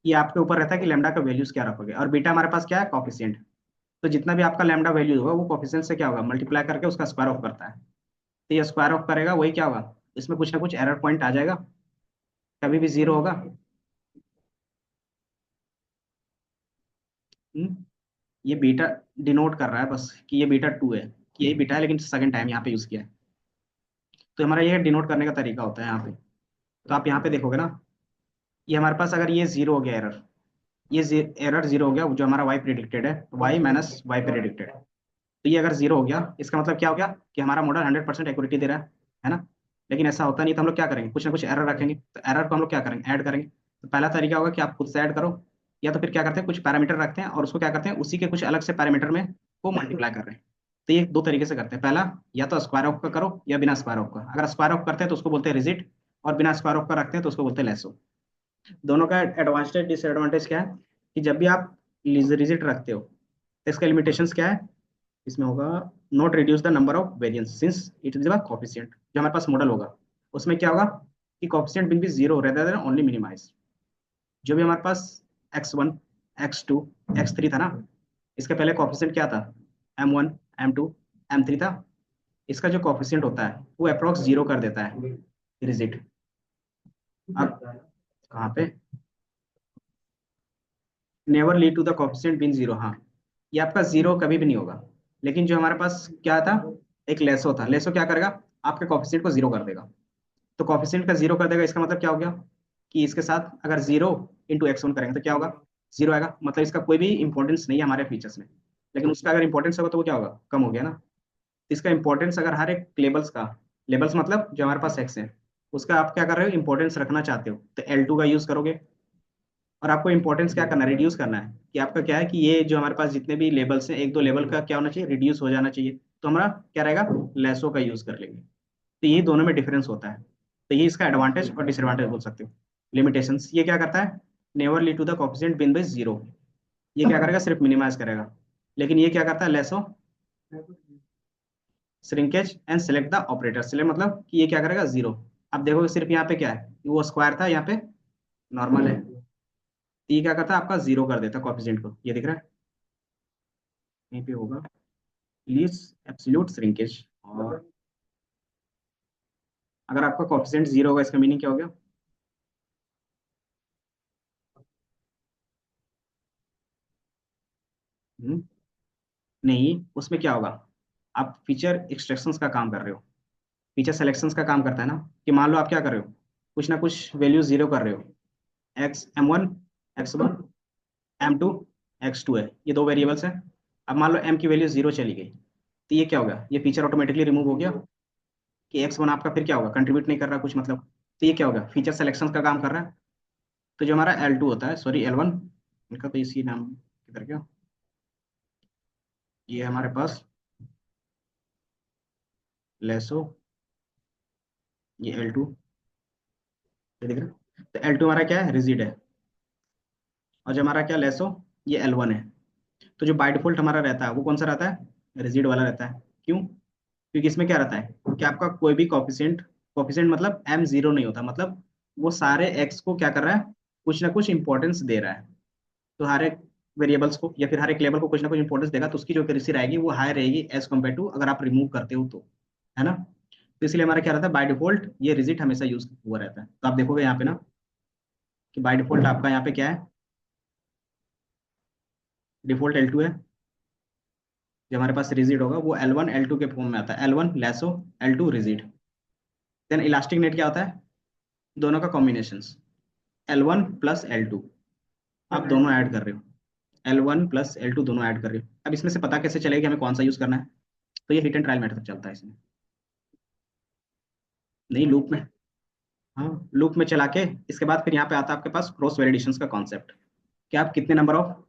ये आपके ऊपर रहता है कि लेमडा का वैल्यूज क्या रखोगे। और बीटा हमारे पास क्या है, कॉफिशिएंट। तो जितना भी आपका लेमडा वैल्यू होगा वो कॉफिशिएंट से क्या होगा, मल्टीप्लाई करके उसका स्क्वायर ऑफ करता है। तो ये स्क्वायर ऑफ करेगा, वही क्या होगा, इसमें कुछ ना कुछ एरर पॉइंट आ जाएगा, कभी भी जीरो होगा। हम्म, ये बीटा डिनोट कर रहा है बस कि ये बीटा 2 है, कि यही बीटा है, लेकिन सेकंड टाइम यहाँ पे यूज किया है। तो हमारा ये डिनोट करने का तरीका होता है यहाँ पे। तो आप यहाँ पे देखोगे ना, ये हमारे पास अगर ये जीरो हो गया एरर, ये एरर जीरो हो गया, जो हमारा वाई प्रिडिक्टेड है, वाई माइनस वाई प्रिडिक्टेड। तो ये अगर जीरो हो गया, इसका मतलब क्या हो गया कि हमारा मॉडल 100% एक्यूरेटी दे रहा है ना। लेकिन ऐसा होता नहीं, तो हम लोग क्या करेंगे, कुछ ना कुछ एरर रखेंगे। तो एरर को हम लोग क्या करेंगे, ऐड करेंगे। तो पहला तरीका होगा कि आप खुद से ऐड करो, या तो फिर क्या करते हैं कुछ पैरामीटर रखते हैं और उसको क्या करते हैं उसी के कुछ अलग से पैरामीटर में को मल्टीप्लाई कर रहे हैं। तो ये दो तरीके से करते हैं, पहला या तो स्क्वायर ऑफ का करो या बिना स्क्वायर ऑफ का। अगर स्क्वायर ऑफ करते हैं तो उसको बोलते हैं रिजिट, और बिना स्क्वायर ऑफ का रखते हैं तो उसको बोलते हैं लेसो। दोनों का एडवांटेज डिसएडवांटेज क्या है कि जब भी आप रिजिट रखते हो तो इसका लिमिटेशंस क्या है, इसमें होगा not reduce the number of variance since it is the coefficient. जो हमारे पास मॉडल होगा उसमें क्या होगा कि coefficient will be zero rather than only minimize. जो भी हमारे पास x1 x2 x3 था ना, इसके पहले कोफिशिएंट क्या था, m1 m2 m3 था। इसका जो कोफिशिएंट होता है वो अप्रोक्स जीरो कर देता है रिजिट। अब कहाँ पे never lead to the coefficient been zero, हाँ ये आपका जीरो कभी भी नहीं होगा। लेकिन जो हमारे पास क्या था, एक लेसो था, लेसो क्या करेगा आपके कोफिशिएंट को जीरो कर देगा। तो कोफिशिएंट का जीरो कर देगा इसका मतलब क्या हो गया कि इसके साथ अगर जीरो इंटू एक्स वन करेंगे तो क्या होगा, जीरो आएगा। मतलब इसका कोई भी इंपॉर्टेंस नहीं है हमारे फीचर्स में। लेकिन उसका अगर इंपॉर्टेंस होगा तो वो क्या होगा, कम हो गया ना। तो इसका इंपॉर्टेंस अगर हर एक लेबल्स का, लेबल्स मतलब जो हमारे पास एक्स है उसका आप क्या कर रहे हो इंपॉर्टेंस रखना चाहते हो तो L2 का यूज करोगे। और आपको इंपॉर्टेंस क्या करना है, रिड्यूस करना है कि आपका क्या है कि ये जो हमारे पास जितने भी लेबल्स हैं एक दो लेवल का क्या होना चाहिए, रिड्यूस हो जाना चाहिए। तो हमारा क्या रहेगा, लेसो का यूज कर लेंगे। तो ये दोनों में डिफरेंस होता है। तो ये इसका एडवांटेज और डिसएडवांटेज बोल सकते हो। लिमिटेशंस ये क्या करता है, never lead to the coefficient been by zero, ये क्या करेगा सिर्फ मिनिमाइज करेगा। लेकिन ये क्या करता है lasso shrinkage and select the operator, select मतलब कि ये क्या करेगा जीरो। अब देखो सिर्फ यहाँ पे क्या है, वो स्क्वायर था यहाँ पे नॉर्मल है, तो ये क्या करता है आपका जीरो कर देता है कोफिशिएंट को, ये दिख रहा है यहीं पे होगा लीस्ट एब्सोल्यूट श्रिंकेज। और अगर आपका कोफिशिएंट जीरो होगा इसका मीनिंग क्या हो गया, हम्म, नहीं उसमें क्या होगा, आप फीचर एक्सट्रैक्शंस का काम कर रहे हो, फीचर सिलेक्शंस का काम करता है ना। कि मान लो आप क्या कर रहे हो, कुछ ना कुछ वैल्यू जीरो कर रहे हो, x m1 x1 m2 x2 है, ये दो वेरिएबल्स हैं। अब मान लो m की वैल्यू जीरो चली गई तो ये क्या होगा, ये फीचर ऑटोमेटिकली रिमूव हो गया कि x1 आपका फिर क्या होगा कंट्रीब्यूट नहीं कर रहा कुछ मतलब। तो ये क्या होगा फीचर सिलेक्शन का काम कर रहा है। तो जो हमारा L2 होता है, सॉरी L1, इनका तो इसी नाम किधर गया, ये हमारे पास लेसो, ये L2, ये दिख रहा है। तो L2 हमारा क्या है, रिजिड है। और जो हमारा क्या लेसो, ये L1 है। तो जो बाय डिफॉल्ट हमारा रहता है वो कौन सा रहता है, रिजिड वाला रहता है। क्यों, क्योंकि इसमें क्या रहता है कि आपका कोई भी कॉफिशिएंट, कॉफिशिएंट मतलब m जीरो नहीं होता, मतलब वो सारे x को क्या कर रहा है, कुछ ना कुछ इंपॉर्टेंस दे रहा है। तो हर एक वेरिएबल्स को या फिर हर एक लेवल को कुछ ना कुछ इंपॉर्टेंस देगा तो उसकी जो एक्यूरेसी रहेगी वो हाई रहेगी एज कम्पेयर टू अगर आप रिमूव करते हो तो, है ना। तो इसलिए हमारा क्या रहता है बाय डिफॉल्ट ये रिजिट हमेशा यूज हुआ रहता है। तो आप देखोगे यहाँ पे ना कि बाय डिफॉल्ट आपका यहाँ पे क्या है, डिफॉल्ट L2 है। जो हमारे पास रिजिड होगा वो L1 L2 के फॉर्म में आता है, L1 लेसो L2 रिजिड। देन इलास्टिक नेट क्या होता है, दोनों का कॉम्बिनेशन, L1 प्लस L2, आप दोनों ऐड कर रहे हो, L1 प्लस L2 दोनों ऐड कर रहे हो। अब इसमें से पता कैसे चलेगा कि हमें कौन सा यूज करना है, तो ये हिट एंड ट्रायल मेथड चलता है इसमें। नहीं लूप में, हाँ लूप में चला के इसके बाद फिर यहाँ पे आता है आपके पास क्रॉस वैलिडेशन का कॉन्सेप्ट। कि आप कितने नंबर ऑफ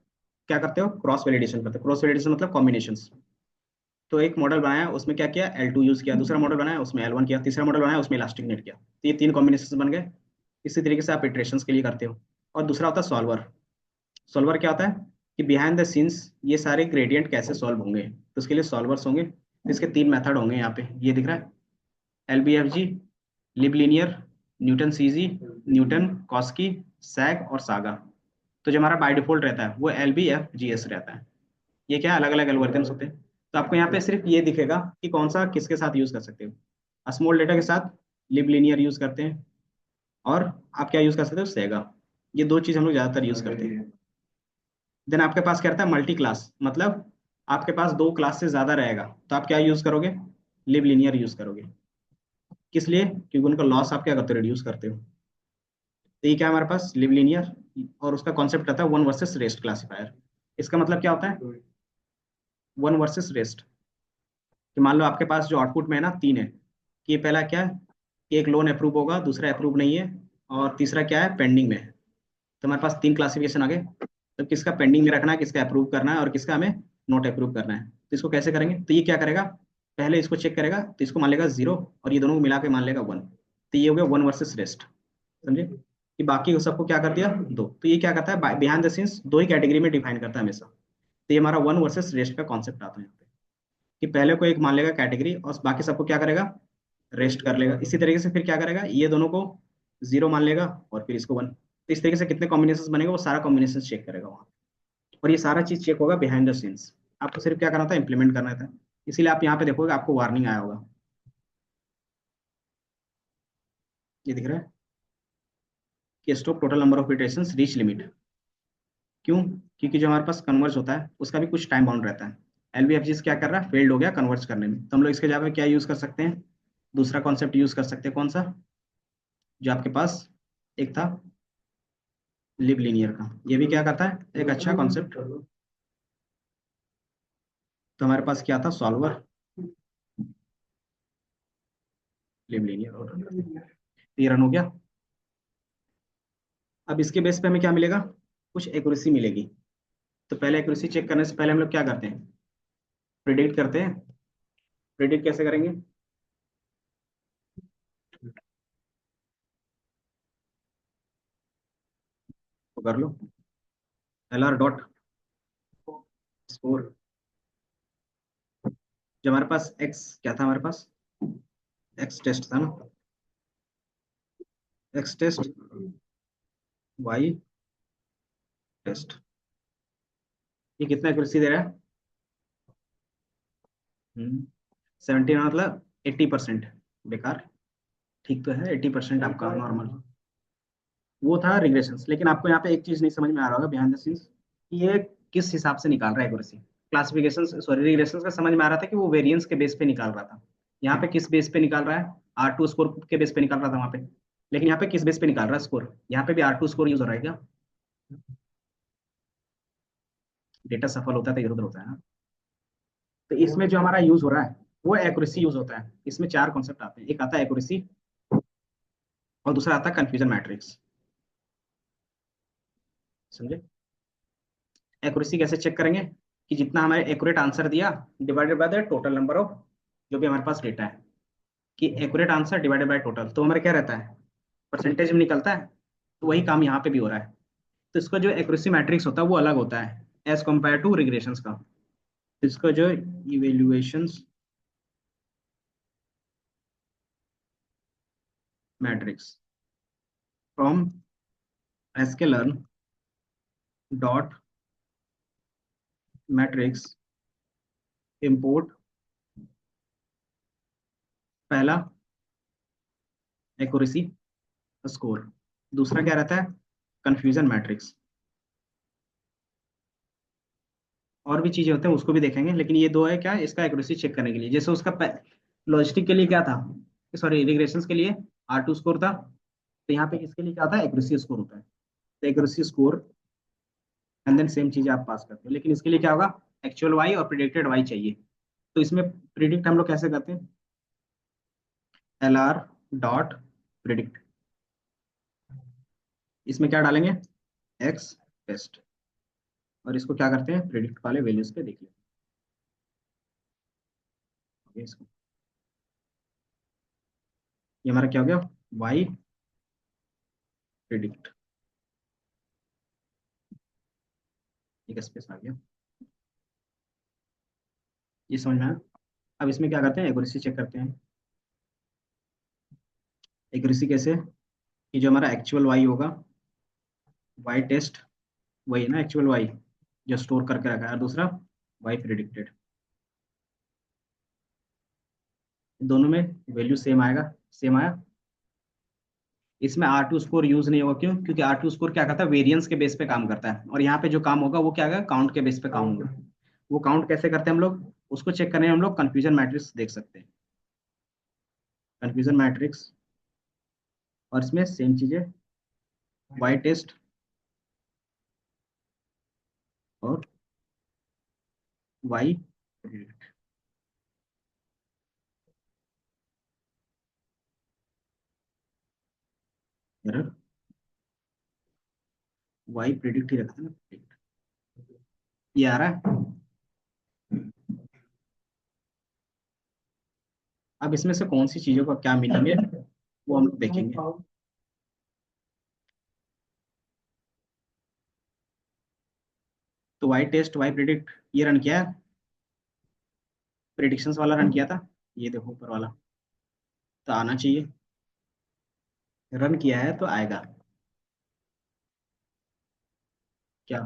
क्या करते हो, क्रॉस वैलिडेशन करते हो। क्रॉस वैलिडेशन मतलब कॉम्बिनेशंस। तो एक मॉडल बनाया उसमें क्या किया, L2 यूज किया, दूसरा मॉडल बनाया उसमें L1 किया, तीसरा मॉडल बनाया उसमें इलास्टिक नेट किया, तो ये तीन कॉम्बिनेशन बन गए। इसी तरीके से आप इटरेशंस के लिए करते हो। और दूसरा होता है सॉल्वर। सॉल्वर क्या होता है कि बिहाइंड द सीन्स ये सारे ग्रेडियंट कैसे सॉल्व होंगे, तो उसके लिए सॉल्वर्स होंगे। तो इसके तीन मेथड होंगे यहाँ पे, ये दिख रहा है LBFG, लिब लीनियर, न्यूटन सीजी, न्यूटन कॉस्की, सैग और सागा। तो जो हमारा बाय डिफॉल्ट रहता है वो LBFGS रहता है। ये क्या अलग अलग एल्गोरिथम्स होते हैं। तो आपको यहाँ पे सिर्फ ये दिखेगा कि कौन सा किसके साथ यूज कर सकते हो, स्मॉल डेटा के साथ लिब लीनियर यूज करते हैं, और आप क्या यूज कर सकते हो, सेगा। ये दो चीज हम लोग ज्यादातर यूज करते हैं। देन आपके पास क्या रहता है मल्टी क्लास, मतलब आपके पास दो क्लास से ज्यादा रहेगा तो आप क्या यूज करोगे, लिब लीनियर यूज करोगे। किस लिए, क्योंकि उनका लॉस आप क्या करते हो, रिड्यूस करते हो। तो ये क्या है हमारे पास लिव लीनियर, और उसका कॉन्सेप्ट आता है वन वर्सेस रेस्ट क्लासिफायर। इसका मतलब क्या होता है, वन वर्सेस रेस्ट। कि मान लो आपके पास जो आउटपुट में है ना तीन है, कि ये पहला क्या है कि एक लोन अप्रूव होगा, दूसरा अप्रूव नहीं है, और तीसरा क्या है पेंडिंग में है। तो हमारे पास तीन क्लासिफिकेशन आ गए। तो किसका पेंडिंग में रखना है, किसका अप्रूव करना है और किसका हमें नोट अप्रूव करना है। तो इसको कैसे करेंगे, तो ये क्या करेगा, पहले इसको चेक करेगा, तो इसको मान लेगा 0 और ये दोनों को मिला के मान लेगा 1। तो ये हो गया 1 वर्सेस रेस्ट, समझे। कि बाकी को सबको क्या कर दिया, 2। तो ये क्या करता है, बिहाइंड द सीन्स दो ही कैटेगरी में डिफाइन करता है हमेशा। तो ये हमारा 1 वर्सेस रेस्ट का कॉन्सेप्ट आता है यहाँ पे, कि पहले को एक मान लेगा कैटेगरी और बाकी सबको क्या करेगा, रेस्ट कर लेगा। इसी तरीके से फिर क्या करेगा, ये दोनों को 0 मान लेगा और फिर इसको 1। तो इस तरीके से कितने कॉम्बिनेशन बनेगा वो सारा कॉम्बिनेशन चेक करेगा वहाँ। और ये सारा चीज चेक होगा बिहाइंड द सीन्स। आपको सिर्फ क्या करना था, इंप्लीमेंट करना था। इसीलिए आप यहाँ पे देखोगे आपको वार्निंग आया होगा, ये दिख रहा है कि stop total number of iterations reach limit. क्यों, क्योंकि जो हमारे पास कन्वर्ज होता है उसका भी कुछ टाइम बाउंड रहता है। एलवीएफजीएस क्या कर रहा है, फेल्ड हो गया कन्वर्ज करने में, तो हम लोग इसके जगह पे क्या यूज कर सकते हैं, दूसरा कॉन्सेप्ट यूज कर सकते हैं। कौन सा, जो आपके पास एक था लिव लीनियर का, ये भी क्या करता है, एक अच्छा कॉन्सेप्ट। तो हमारे पास क्या था, सॉल्वर, लिव लीनियर, और ये रन हो गया। अब इसके बेस पे हमें क्या मिलेगा, कुछ एक्यूरेसी मिलेगी। तो पहले एक्यूरेसी चेक करने से पहले हम लोग क्या करते हैं, प्रिडिक्ट करते हैं। प्रिडिक्ट कैसे करेंगे, तो कर लो, एल आर डॉट स्कोर। जो हमारे पास एक्स क्या था, हमारे पास एक्स टेस्ट था ना, एक्स टेस्ट, वाई टेस्ट। ये कितना एक्यूरेसी दे रहा है, 17 मतलब 80%। बेकार, ठीक तो है 80% आपका नॉर्मल। वो था रिग्रेशंस, लेकिन आपको यहाँ पे एक चीज नहीं समझ में आ रहा होगा बिहाइंड द सीन्स, ये किस हिसाब से निकाल रहा है एक्यूरेसी। क्लासिफिकेशन सॉरी रिग्रेशंस का समझ में आ रहा था कि वो वेरिएंस के बेस पे निकाल रहा था। यहाँ पे किस बेस पे निकाल रहा है, R2 स्कोर के बेस पे निकाल रहा था वहाँ पे। लेकिन यहाँ पे किस बेस पे निकाल रहा है स्कोर, यहाँ पे भी R2 स्कोर यूज हो रहा है क्या। डेटा सफल होता है तो इधर उधर होता है ना। तो इसमें जो हमारा यूज हो रहा है वो एक्यूरेसी यूज होता है। इसमें चार कॉन्सेप्ट आते हैं, एक आता है एक्यूरेसी और दूसरा आता है कंफ्यूजन मैट्रिक्स, समझे। एक्यूरेसी कैसे चेक करेंगे, कि जितना हमारे एक्यूरेट आंसर दिया divided by the total number of जो भी हमारे पास डेटा है, कि accurate answer divided by total, तो हमारा क्या रहता है, परसेंटेज में निकलता है। तो वही काम यहाँ पे भी हो रहा है। तो इसका जो एक्यूरेसी मैट्रिक्स होता है वो अलग होता है एज कम्पेयर टू रिग्रेशंस का। तो इसका जो evaluations matrix from sklearn dot matrix import, पहला एक्यूरेसी स्कोर, दूसरा क्या रहता है, कंफ्यूजन मैट्रिक्स। और भी चीजें होते हैं उसको भी देखेंगे, लेकिन ये दो है क्या, इसका एक्यूरेसी चेक करने के लिए। जैसे उसका लॉजिस्टिक के लिए क्या था, सॉरी रिग्रेशंस के लिए R2 स्कोर था। तो यहाँ पे इसके लिए क्या था, एक्यूरेसी स्कोर होता है। तो accuracy score and then same चीज आप पास करते हो, लेकिन इसके लिए क्या होगा, एक्चुअल वाई और प्रिडिक्टेड वाई चाहिए। तो इसमें प्रिडिक्ट हम लोग कैसे करते हैं, LR डॉट प्रिडिक्ट, इसमें क्या डालेंगे, एक्स टेस्ट, और इसको क्या करते हैं, प्रिडिक्ट वाले वैल्यूज पे देख लेते हैं इसको। ये हमारा क्या हो गया, वाई प्रिडिक्ट, एक स्पेस आ गया, ये समझ में आया। अब इसमें क्या करते हैं, एक्यूरेसी चेक करते हैं। एक्यूरेसी कैसे, कि जो हमारा एक्चुअल वाई होगा, वाई टेस्ट, वही है ना एक्चुअल वाई जो स्टोर करके रखा है, और दूसरा वाई प्रिडिक्टेड, दोनों में वैल्यू सेम आएगा, सेम आया। इसमें R2 स्कोर यूज नहीं होगा, क्यों, क्योंकि R2 स्कोर क्या करता है, वेरिएंस के बेस पे काम करता है, और यहाँ पे जो काम होगा वो क्या होगा, काउंट के बेस पे काम होगा। वो काउंट कैसे करते हैं हम लोग, उसको चेक करने में हम लोग कंफ्यूजन मैट्रिक्स देख सकते हैं, कंफ्यूजन मैट्रिक्स। और इसमें सेम चीजें, वाई टेस्ट और वाई प्रिडिक्ट, वाई प्रिडिक्ट ही रखते हैं ना, predict। ये आ रहा है। अब इसमें से कौन सी चीजों का क्या मीनिंग है वो हम लोग देखेंगे। तो वाई टेस्ट वाई प्रिडिक्ट ये रन किया है, प्रिडिक्शंस वाला रन किया था, ये देखो ऊपर वाला, तो आना चाहिए। रन किया है तो आएगा। क्या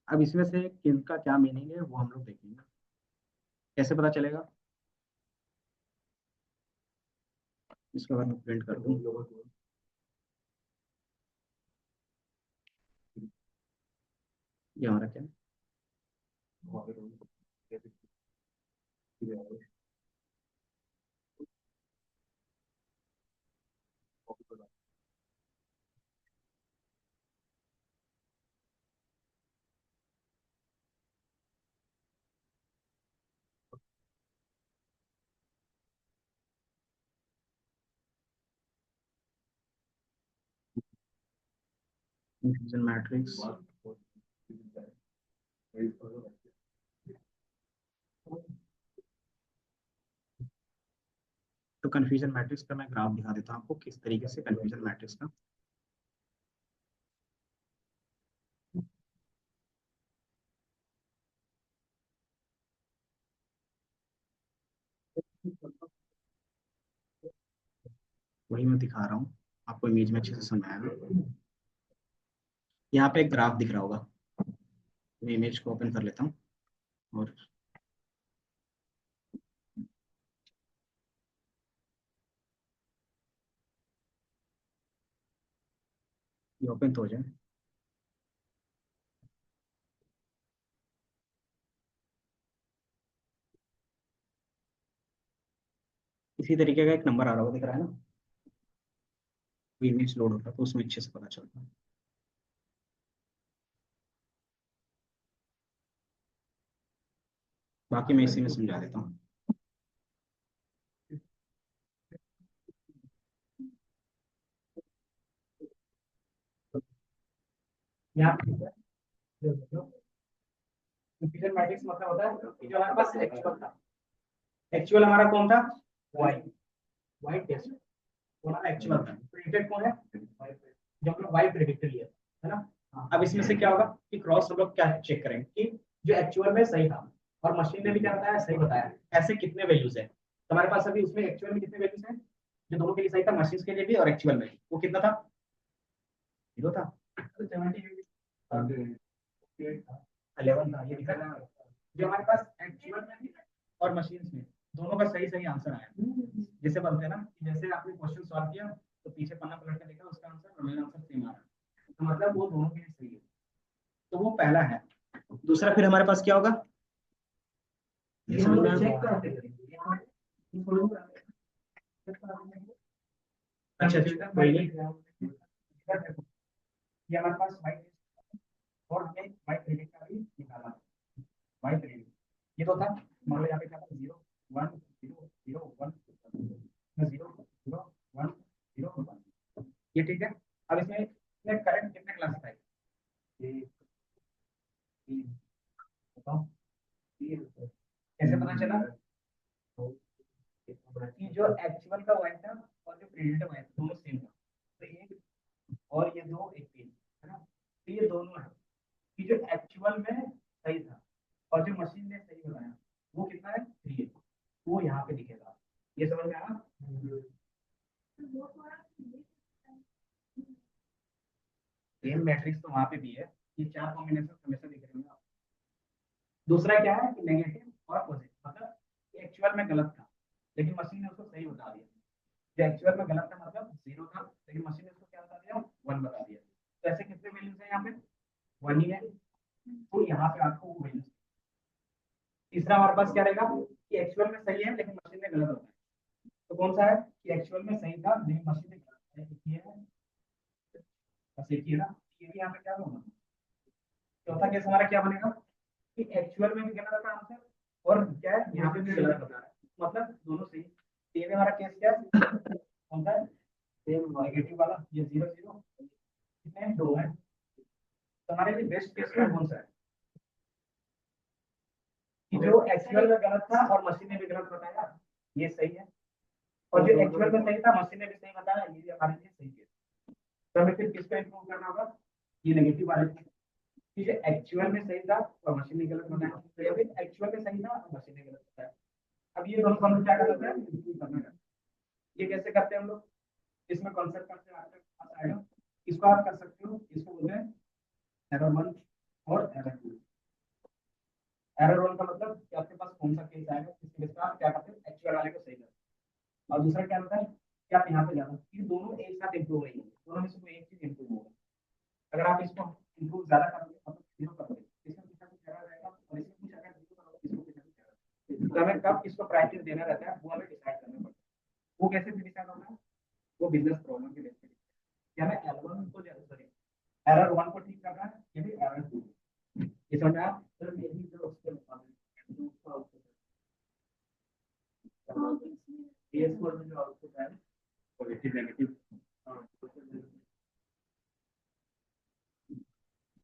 अब इसमें से किसका क्या मीनिंग है वो हम लोग देखेंगे। कैसे पता चलेगा? इसको अगर मैं प्रिंट कर दूं, ये हमारा क्या कंफ्यूजन मैट्रिक्स। तो कंफ्यूजन मैट्रिक्स का मैं ग्राफ दिखा देता हूँ आपको किस तरीके से कंफ्यूजन मैट्रिक्स का। वही मैं दिखा रहा हूँ आपको, इमेज में अच्छे से समझ आएगा। यहाँ पे एक ग्राफ दिख रहा होगा, मैं इमेज को ओपन कर लेता हूँ और ये ओपन तो हो जाए। इसी तरीके का एक नंबर आ रहा होगा, दिख रहा है ना, वो इमेज लोड होता है तो उसमें अच्छे से पता चलता है। बाकी मैं इसी में समझा देता हूँ। यहाँ कंफ्यूजन मैट्रिक्स मतलब होता है कि जो हमारे पास एक्चुअल था, एक्चुअल हमारा कौन था, वाई, वाई टेस्ट, वो हमारा एक्चुअल था। प्रिडिक्टेड कौन है, जो हम लोग वाई प्रिडिक्टेड लिया है ना। अब इसमें से क्या होगा कि क्रॉस हम लोग क्या चेक करेंगे कि जो एक्चुअल में सही था और मशीन ने भी क्या बताया, सही बताया, ऐसे कितने वैल्यूज है। तो हमारे पास अभी उसमें एक्चुअल में कितने वैल्यूज हैं, जो दोनों के लिए सही था, मशीन के लिए भी और एक्चुअल में भी, वो कितना था, 0 था, 11 था, ये दिखा ना। जो हमारे पास एक्चुअल में भी और मशीन में दोनों का सही सही आंसर आया। जैसे बोलते हैं ना कि जैसे आपने क्वेश्चन सॉल्व किया तो पीछे पन्ना पलट के देखा, उसका आंसर और मेरा आंसर सेम आ रहा है, तो मतलब वो दोनों के लिए सही है। तो वो पहला है। दूसरा फिर हमारे पास क्या होगा, ये समझ में चेक करते हैं। अच्छा अच्छा, कोई नहीं। ये हमारे पास वाइट और हमने वाइट क्रेडिट का भी निकाला, वाइट क्रेडिट ये तो था। मान लो यहाँ पे क्या था, 0 1 0 0 1 0 0 1 0 1, ये ठीक है। अब इसमें करंट कितने क्लासिफाई, ये बताओ, कैसे पता चला कि जो एक्चुअल का वाइट था और जो प्रेडिक्टेड वाइट दोनों सेम था। तो एक और ये दो एक तीन है ना, तो ये दोनों है कि जो एक्चुअल में सही था और जो मशीन ने सही बनाया वो कितना है, 3 है, वो यहाँ पे दिखेगा। ये समझ में आया। सेम मैट्रिक्स तो वहां पे भी है, ये चार कॉम्बिनेशन हमेशा दिख रहे हैं आपको। दूसरा क्या है कि नेगेटिव और पॉजिटिव, मतलब एक्चुअल में गलत था लेकिन मशीन ने उसको सही बता दिया। जो एक्चुअल में गलत था मतलब 0 था, लेकिन मशीन ने उसको क्या बता दिया, 1 बता दिया। तो ऐसे कितने वैल्यूज है यहाँ पे, 1 ही है, तो यहाँ पे आपको वो वैल्यूज। तीसरा हमारे पास क्या रहेगा कि एक्चुअल में सही है लेकिन मशीन ने गलत बताया। तो कौन सा है कि एक्चुअल में सही था लेकिन मशीन ने गलत बताया, ये है, बस एक ही है ना, ये भी यहाँ पे क्या होगा। चौथा केस हमारा क्या बनेगा कि एक्चुअल में भी गलत था आंसर और क्या है यहाँ पे भी गलत बता रहा है, मतलब दोनों सही। तो ये भी हमारा केस क्या है, कौन सा है, सेम नेगेटिव वाला, ये 0 0, दो है, तो हमारे लिए बेस्ट केस कौन सा है कि जो एक्चुअल में गलत था और मशीन ने भी गलत बताया, ये सही है, और जो एक्चुअल में सही था मशीन ने भी सही बताया, ये भी हमारे लिए सही है। तो हमें फिर किसको इंप्रूव करना होगा, ये नेगेटिव वाले कि जो एक्चुअल में सही था और मशीन ने गलत बताया, तो या फिर एक्चुअल में सही था और मशीन ने गलत बताया। अब ये दोनों हम क्या करते हैं, इंप्रूव करना है। ये कैसे करते हैं हम लोग, इसमें कॉन्सेप्ट आपसे आएगा, इसको आप कर सकते हो, इसको बोलते हैं एरर 1 और एरर 2। एरर 1 का मतलब कि आपके पास कौन सा केस आएगा, जिसके बेस पर आप क्या करते हैं, एक्चुअल वाले को सही करते हैं। और दूसरा क्या होता है कि आप यहाँ पे जाना, ये दोनों एक साथ इंप्रूव नहीं होंगे, दोनों में से कोई एक चीज इंप्रूव होगा। अगर आप इसको इंप्रूव ज्यादा करोगे मतलब 0 करोगे, इसमें कुछ ना कुछ एरर रहेगा, और इसमें कुछ अगर 0 करोगे, इसमें कुछ ना कुछ एरर। तो हमें कब इसको प्रायोरिटी देना रहता है, वो हमें डिसाइड करना पड़ता है। वो कैसे डिसाइड होगा, वो बिजनेस प्रॉब्लम के बेस पे कि हमें एरर 1 को सॉरी एरर 1 को ठीक करना है या फिर एरर 2। ये समझ आया, तो यही जो उसके मुताबिक PS4 में जो आउटपुट है पॉजिटिव नेगेटिव,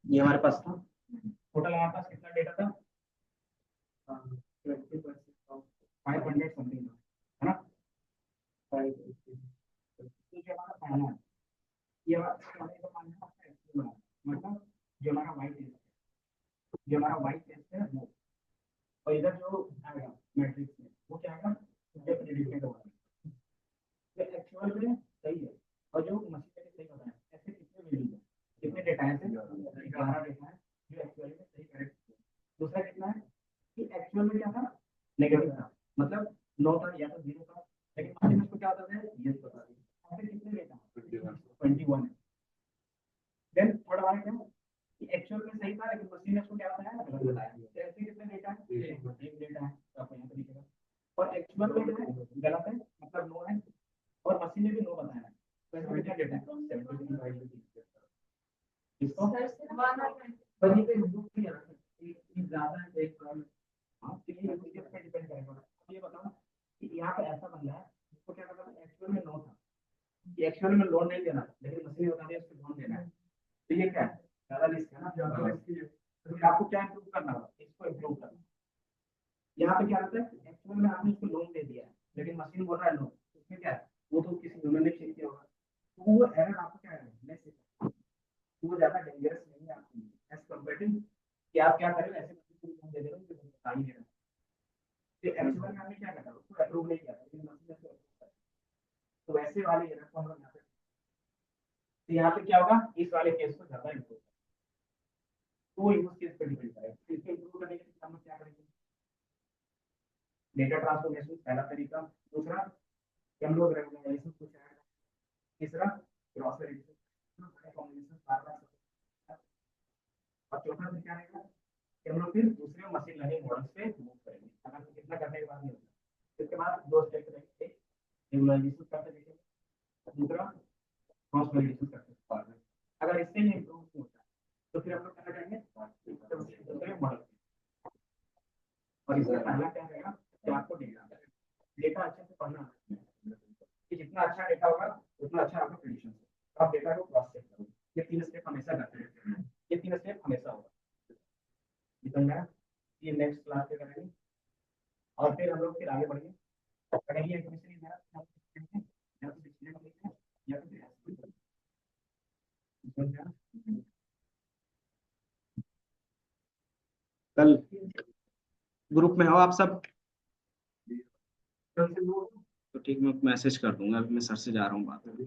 ये हमारे पास था। टोटल हमारे पास कितना डेटा था, 500 समथिंग है ना। तो जो हमारा पहला है, ये मतलब जो हमारा वाइट टेस्ट है, जो हमारा वाइट टेस्ट है वो, और इधर जो आएगा मैट्रिक्स में वो क्या आएगा, जो प्रेडिक्टेड होगा, जो एक्चुअल में सही है और जो मशीन में सही होता है। ऐसे कितने वैल्यूज है, कितने डेटा है, 11 डेटा है जो एक्चुअल में सही करेक्ट है। दूसरा कितना है कि एक्चुअल में क्या था, नेगेटिव था, मतलब 9 था या तो 0 था, लेकिन मशीन में उसको क्या होता है, ये बता दिया। ऐसे कितने डेटा, 21 है। देन थर्ड वाला क्या कि एक्चुअल में सही था लेकिन मशीन ने उसको क्या बताया, गलत बताया। ऐसे कितने डेटा है, एक डेटा है, तो आपको यहाँ पे लिखेगा। और एक्चुअल में जो है गलत है मतलब 9 है, और मशीन ने भी 9 बताया है, तो ऐसे कितना डेटा है, 73 इसको पर ये ग्रुप भी है, एक ज्यादा है एक कम। हाँ तो ये इसके ऊपर डिपेंड करेगा। ये बताओ कि यहाँ पे ऐसा बंदा है जिसको क्या पता एक्चुअल में 9 था, ये एक्चुअल में लोन नहीं देना लेकिन मशीन बता रही है उसको लोन देना है, तो ये क्या है, ज्यादा रिस्क है ना, ज्यादा रिस्क है। तो आपको क्या इंप्रूव करना होगा, इसको इंप्रूव करना। यहाँ पे क्या होता है, एक्चुअल में आपने उसको लोन दे दिया है लेकिन मशीन बोल रहा है नो, उसमें क्या है, वो तो किसी ह्यूमन ने चेक किया होगा, तो वो एरर आपको क्या है, लेस है, तो वो ज्यादा डेंजरस नहीं है आपके लिए एज कम्पेयर कि आप क्या करें, ऐसे मशीन को लोन दे दे रहे हो जो बता ही नहीं रहा। तो एक्चुअल में आपने क्या करा, उसको अप्रूव नहीं किया लेकिन मशीन ने उसको अप्रूव किया, तो वैसे वाले एरर को हम लोग यहाँ पे, तो यहाँ पे क्या होगा, इस वाले केस को ज्यादा इंप्रूव, तो यूज केस पे डिपेंड करेगा। इसको इंप्रूव करने के लिए हम लोग क्या करेंगे, डेटा ट्रांसफॉर्मेशन पहला तरीका, दूसरा कि हम लोग रेगुलराइजेशन कुछ ऐड, तीसरा क्रॉस वेरिफिकेशन कॉम्बिनेशन बार-बार, और चौथा क्या रहेगा कि हम लोग फिर दूसरे मशीन लर्निंग मॉडल्स पे मूव करेंगे। अगर इतना करने के बाद नहीं होता, इसके बाद दो स्टेप रहेंगे, रेगुलराइजेशन करते देखेंगे, दूसरा क्रॉस वेरिफिकेशन करते। अगर इससे ही इंप्रूव नहीं होता तो फिर हम लोग क्या करेंगे, दूसरे मॉडल। और इसका पहला क्या रहेगा कि आपको डेटा अच्छे से पढ़ना है, कि जितना अच्छा डेटा होगा उतना अच्छा आपका प्रेडिक्शन होगा। आप डेटा को क्रॉस चेक करो, ये 3 स्टेप हमेशा करते हैं, ये 3 स्टेप हमेशा होगा। समझ में आया? ये नेक्स्ट क्लास पे करेंगे और फिर हम लोग फिर आगे बढ़ेंगे। अगर ये क्वेश्चन है या तो डिस्प्ले करेंगे या फिर कल ग्रुप में हो आप सब, तो ठीक, मैं मैसेज कर दूंगा, अभी मैं सर से जा रहा हूँ बात ऐसे।